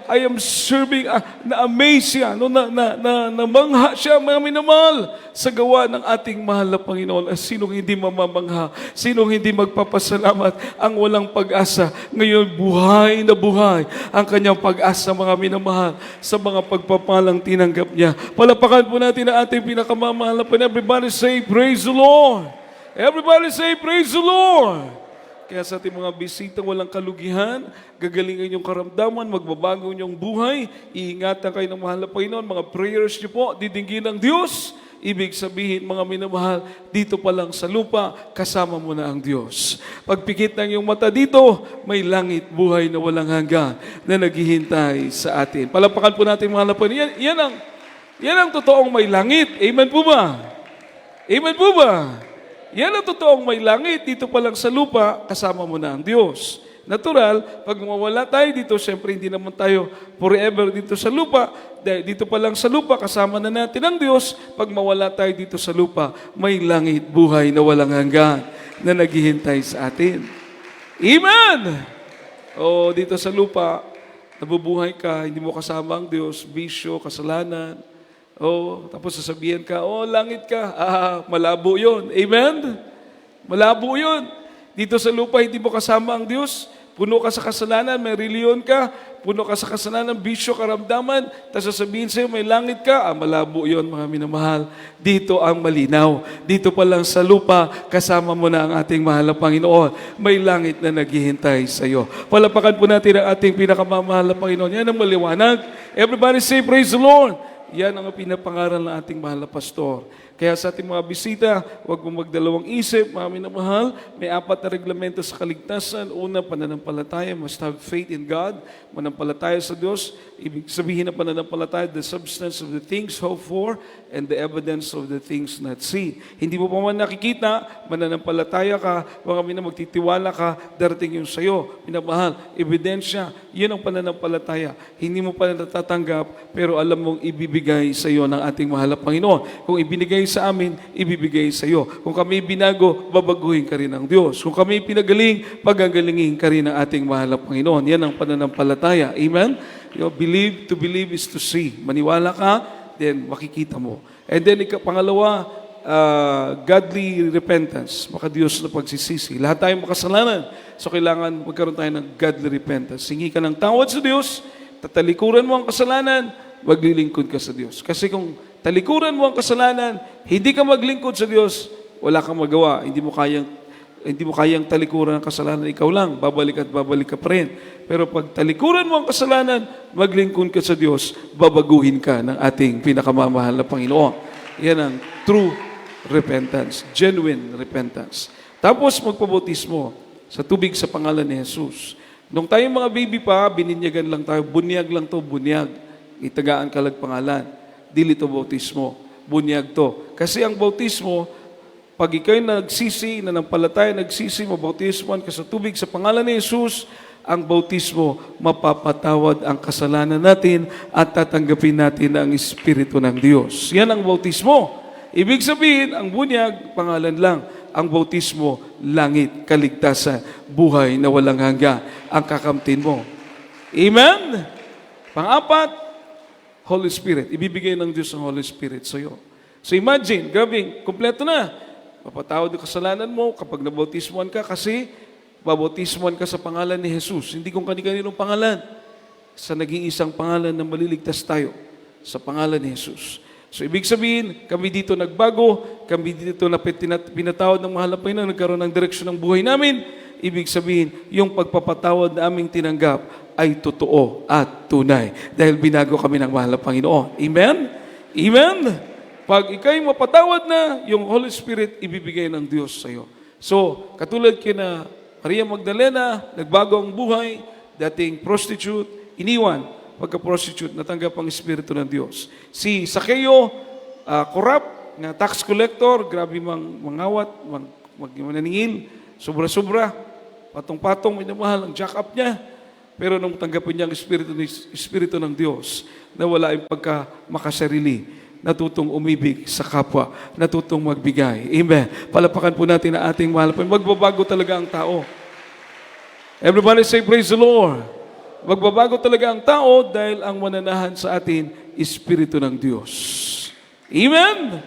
I am serving, na-amaze siya, no, namangha siya, mga minamahal, sa gawa ng ating mahal na Panginoon. Sinong hindi mamamangha? Sinong hindi magpapasalamat? Ang walang pag-asa, ngayon buhay na buhay ang kanyang pag-asa, mga minamahal, sa mga pagpapalang tinanggap niya. Palapakan po natin ang ating pinakamamahal na Panginoon. Everybody say, praise the Lord. Everybody say, praise the Lord. Kaya sa ating mga bisitang walang kalugihan, gagalingan yung karamdaman, magbabago yung buhay, iingatan kayo ng mahal na Panginoon. Mga prayers niyo po, didinggin ng Diyos. Ibig sabihin, mga minamahal, dito pa lang sa lupa, kasama mo na ang Diyos. Pagpikit ng iyong mata dito, may langit, buhay na walang hanggan na naghihintay sa atin. Palapakan po natin mga Panginoon. Yan ang totoong may langit. Amen po ba? Amen po ba? Yan ang totoong may langit. Dito pa lang sa lupa, kasama mo na ang Diyos. Natural, pag mawala tayo dito, siyempre hindi naman tayo forever dito sa lupa. Dahil dito pa lang sa lupa, kasama na natin ang Diyos. Pag mawala tayo dito sa lupa, may langit, buhay na walang hanggan na naghihintay sa atin. Amen! O dito sa lupa, nabubuhay ka, hindi mo kasama ang Diyos, bisyo, kasalanan. Tapos sasabihin ka, langit ka. Malabo yun. Amen? Malabo yun. Dito sa lupa, hindi mo kasama ang Diyos. Puno ka sa kasalanan, may reliyon ka. Puno ka sa kasalanan, bisyo, karamdaman. Tapos sasabihin sa'yo, may langit ka. Malabo yun, mga minamahal. Dito ang malinaw. Dito pa lang sa lupa, kasama mo na ang ating mahal na Panginoon. May langit na naghihintay sa'yo. Palapakan po natin ang ating pinakamamahal na Panginoon. Yan ang maliwanag. Everybody say, praise the Lord. Yan ang pinapangaral ng ating mahal na pastor. Kaya sa ating mga bisita, huwag mong magdalawang isip, mga minamahal, may 4 na reglamento sa kaligtasan. Una, pananampalataya, must have faith in God. Manampalataya sa Diyos, ibig sabihin na pananampalataya, the substance of the things hoped for and the evidence of the things not seen. Hindi mo pa man nakikita, mananampalataya ka, mga magtitiwala ka, darating yung sayo. Minamahal, ebidensya, yun ang pananampalataya. Hindi mo pa natatanggap, pero alam mong ibibigay sa iyo ng ating mahal na Panginoon. Kung ibinigay sa amin, ibibigay sa iyo. Kung kami binago, babaguhin ka rin ng Diyos. Kung kami pinagaling, pagagalingin ka rin ng ating mahal na Panginoon. Yan ang pananampalataya. Amen? To believe is to see. Maniwala ka, then makikita mo. And then, pangalawa, godly repentance. Maka Diyos na pagsisisi. Lahat tayong makasalanan. So, kailangan magkaroon tayo ng godly repentance. Hingi ka ng tawad sa Diyos, tatalikuran mo ang kasalanan, maglilingkod ka sa Diyos. Kasi kung talikuran mo ang kasalanan, hindi ka maglingkod sa Diyos, wala kang magawa. Hindi mo kayang talikuran ang kasalanan, ikaw lang, babalik at babalik ka pa rin. Pero pag talikuran mo ang kasalanan, maglingkod ka sa Diyos, babaguhin ka ng ating pinakamamahal na Panginoon. Yan ang true repentance. Genuine repentance. Tapos magpabautismo sa tubig sa pangalan ni Jesus. Nung tayong mga baby pa, bininyagan lang tayo. Bunyag lang to, bunyag. Itagaan ka lang pangalan. Dili to bautismo. Bunyag to. Kasi ang bautismo, pag ikaw'y nagsisi, nanampalataya, nagsisi, mabautismoan ka sa tubig sa pangalan ni Jesus, ang bautismo, mapapatawad ang kasalanan natin at tatanggapin natin ang Espiritu ng Diyos. Yan ang bautismo. Ibig sabihin, ang bunyag, pangalan lang. Ang bautismo, langit, kaligtasan, buhay na walang hanggan ang kakamtin mo. Amen? Pang-apat, Holy Spirit. Ibibigay ng Diyos ang Holy Spirit sa iyo. So imagine, grabe, kompleto na. Mapatawad ang kasalanan mo kapag nabautismoan ka kasi babautismoan ka sa pangalan ni Jesus. Hindi kung kani-kaninong pangalan. Sa nag-iisang pangalan na maliligtas tayo. Sa pangalan ni Jesus. So, ibig sabihin, kami dito nagbago, kami dito na pinatawad ng mahal na Panginoon, nagkaroon ng direksyon ng buhay namin. Ibig sabihin, yung pagpapatawad na aming tinanggap ay totoo at tunay. Dahil binago kami ng mahal na Panginoon. Amen? Amen? Pag ikaw'y mapatawad na, yung Holy Spirit ibibigay ng Diyos sa iyo. So, katulad kina Maria Magdalena, nagbago ang buhay, dating prostitute, iniwan, pagka-prostitute, natanggap ang Espiritu ng Diyos. Si Zaccheo, corrupt, na tax collector, grabe mangawat, mananingil, sobra-sobra, patong-patong, minamahal ang jack-up niya. Pero nung tanggapin niya ang Espiritu ng Diyos, nawala yung pagka-makasarili, natutong umibig sa kapwa, natutong magbigay. Amen. Palapakan po natin ang ating mahal. Magbabago talaga ang tao. Everybody say, praise the Lord. Magbabago talaga ang tao dahil ang mananahan sa atin, Espiritu ng Diyos. Amen?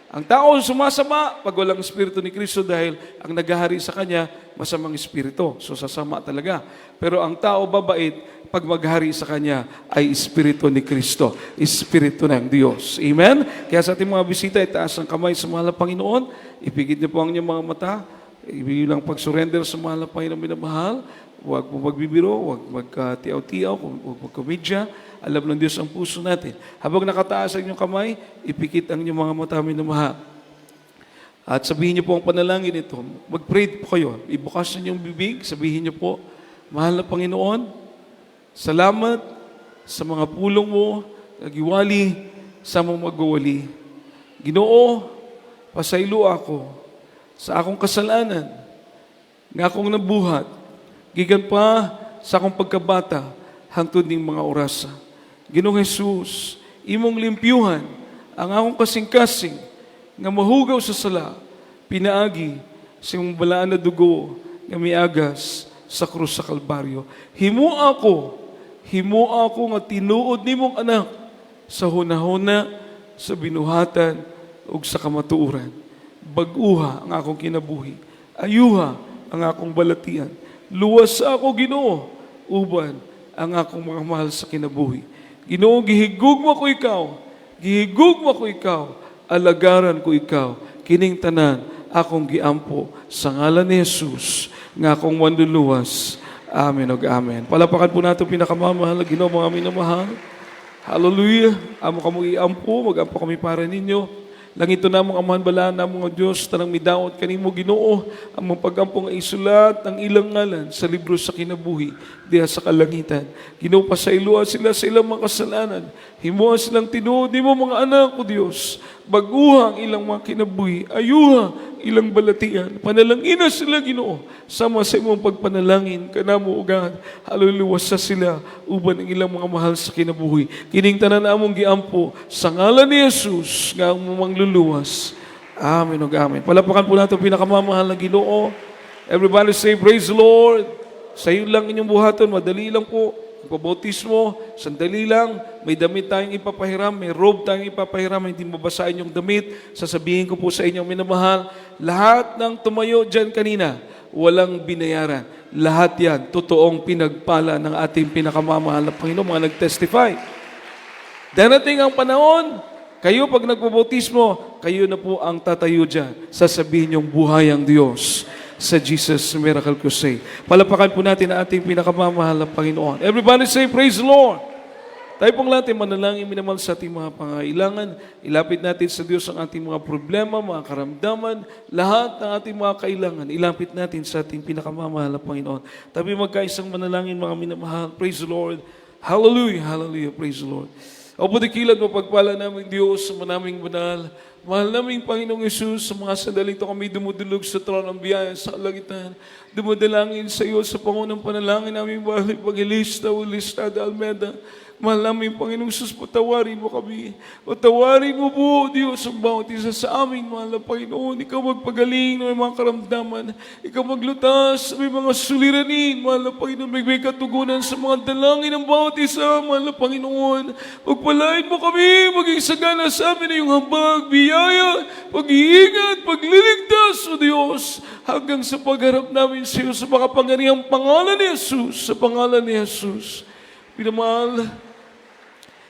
Ang tao sumasama pag walang Espiritu ni Kristo dahil ang naghahari sa Kanya, masamang Espiritu. So sasama talaga. Pero ang tao babait, pag maghari sa Kanya ay Espiritu ni Kristo, Espiritu ng Diyos. Amen? Kaya sa ating mga bisita, itaas ang kamay sa mahal na Panginoon, ipigit niyo po ang inyong mga mata, ibigay lang pag-surrender sa mahal na Panginoon minamahal, huwag mo magbibiro, huwag magkatiaw-tiaw, huwag magkomedya, alam ng Diyos ang puso natin. Habang nakataas ang inyong kamay, ipikit ang inyong mga mata minamahal. At sabihin niyo po ang panalangin ito, mag-pray po kayo, ibukas niyo yung bibig, sabihin niyo po, mahal na Panginoon, salamat sa mga pulong mo, nagiwali sa mga magwawali. Ginoo, pasaylo ako sa akong kasalanan, nga akong nabuhat, gigan pa sa akong pagkabata, hangtod ning mga orasa. Ginoong Jesus, imong limpyuhan ang akong kasing-kasing, nga mahugaw sa sala, pinaagi sa imong balaan na dugo, nga miagas sa krus sa Kalbaryo. Himo ako nga tinuod nimong anak sa hunahuna, sa binuhatan, ug sa kamatuuran. Baguha ang akong kinabuhi. Ayuha ang akong balatian. Luwas sa ako, Ginoo, uban ang akong mga mahal sa kinabuhi. Ginoo, gihigugma ko ikaw, alagaran ko ikaw, kining tanan, akong giampo, sa ngalan ni Jesus, nga akong manluluwas. Amen og amen. Palapakan po natin pinakamamahal, Ginoo, mga minamahal. Hallelujah. Amo kamo iampo, magampo kami para ninyo. Langito namong amahan bala namong Diyos, tanang midaot kanimo Ginoo, ang mga pagampong isulat ang ilang ngalan sa libro sa kinabuhi diha sa kalangitan. Ginoo, pasayloa sila sa ilang mga kasalanan. Himuha silang tinuod nimo mga anak ko Dios. Baguha ang ilang mga kinabuhi, ayuha ilang balatian. Panalangin na sila Ginoo, sama sa imong pagpanalangin kanamo ugad. Haluluwas sa sila uban ang ilang mga mahal sa kinabuhi. Kining tanan among giampo sa ngalan ni Jesus nga ang mangluluwas. Amen ug amen. Palapakan po natin pinakamamahal na Ginoo. Everybody say praise the Lord. Sa iyo lang inyong buhaton, madali lang po. Pagpabautismo, sandali lang, may damit tayong ipapahiram, may robe tayong ipapahiram, hindi mabasahin yung damit. Sasabihin ko po sa inyong minamahal, lahat ng tumayo dyan kanina, walang binayaran. Lahat yan, totoong pinagpala ng ating pinakamamahal na Panginoon, mga nag-testify. Darating ang panahon, kayo pag nagpabautismo, kayo na po ang tatayo dyan. Sasabihin yung buhay ang Diyos sa Jesus Miracle Crusade. Palapakan po natin ang ating pinakamamahal na Panginoon. Everybody say, praise the Lord. Tayo pong lahat ay manalangin minamahal sa ating mga pangailangan. Ilapit natin sa Diyos ang ating mga problema, mga karamdaman, lahat ng ating mga kailangan. Ilapit natin sa ating pinakamamahal na Panginoon. Tabi magkaisang manalangin mga minamahal. Praise the Lord. Hallelujah, hallelujah, praise the Lord. O pudikilan mo pagpala namin Diyos sa manaming banal. Mahal naming Panginoong Yesus, sa mga sandali ito kami dumudulog sa trono ng biyaya sa kalangitan. Dumadalangin sa iyo sa pangunang panalangin namin balik Pag-Ilista, Ulistada, Almeda. Mahal namin Panginoong Yesus, patawarin mo kami. Patawarin mo po, Diyos, ang bawat isa sa amin, mahal na Panginoon. Ikaw magpagaling ng mga karamdaman. Ikaw maglutas sa may mga suliranin, mahal na Panginoon. May katugunan sa mga dalangin ng bawat isa, mahal na Panginoon. Pagpalain mo kami, maging sagana sa amin na iyong habag, biyaya, pag-iingat, pagliligtas, O Diyos, hanggang sa pagharap namin sa iyo sa makapangyarihang pangalan ni Jesus, sa pangalan ni Jesus. Pinamahal,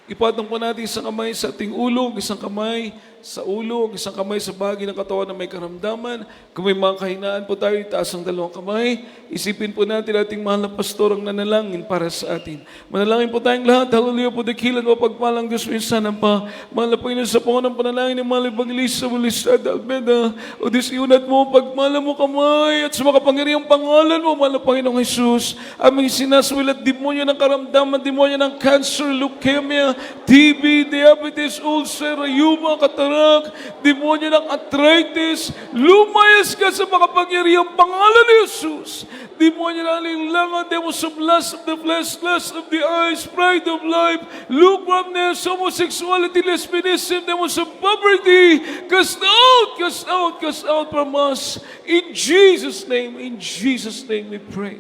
ipatong po natin isang kamay sa ating ulo, isang kamay sa ulo, isang kamay sa bahagi ng katawan na may karamdaman. Kung may mga kahinaan po tayo, itaas ang dalawang kamay. Isipin po natin ating mahal na pastor ang nanalangin para sa atin. Manalangin po tayong lahat. Hallelujah po, dakilan mo pagpalang Diyos minsan pa. Mahal na Panginoon sa pangunang panalangin ng mahal Evangelista Bulisada Almeda. O Diyos, iunat mo, pagmala mo kamay at sa makapangyarihang pangalan mo, mahal na Panginoong Jesus, aming sinaswilat demonyo ng karamdaman, demonyo ng cancer, leukemia, TB, diabetes, ulcer, rayuma, katarak, demonyo ng arthritis, lumayas ka sa makapangyarihang pangalan ni Jesus. Demonyo ng alinlangan, demons of lust of the flesh, lust of the eyes, pride of life, lukewarmness, homosexuality, lesbianism, demons of poverty, cast out, cast out, cast out from us. In Jesus' name we pray.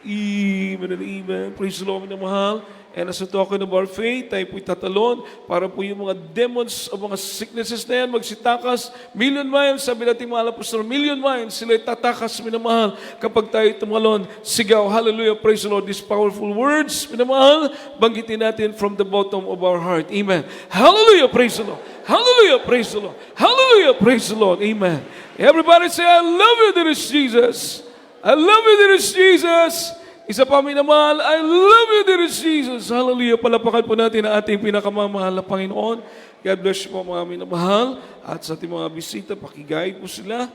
Amen and amen. Praise the Lord, na mahal. And as a token of our faith, tayo po'y tatalon para po yung mga demons o mga sicknesses na yan magsitakas. Million miles, sabi natin mga apostol, million miles, sila'y tatakas, minamahal. Kapag tayo tumalon, sigaw, hallelujah, praise the Lord. These powerful words, minamahal, banggitin natin from the bottom of our heart. Amen. Hallelujah, praise the Lord. Hallelujah, praise the Lord. Hallelujah, praise the Lord. Amen. Everybody say, I love you, dear Jesus. I love you, dear Jesus. Isa pa minamahal, I love you, dear Jesus. Hallelujah. Palapakan po natin ang ating pinakamamahal na Panginoon. God bless you po mga minamahal. At sa ating mga bisita, pakigay po sila.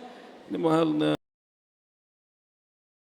Minamahal na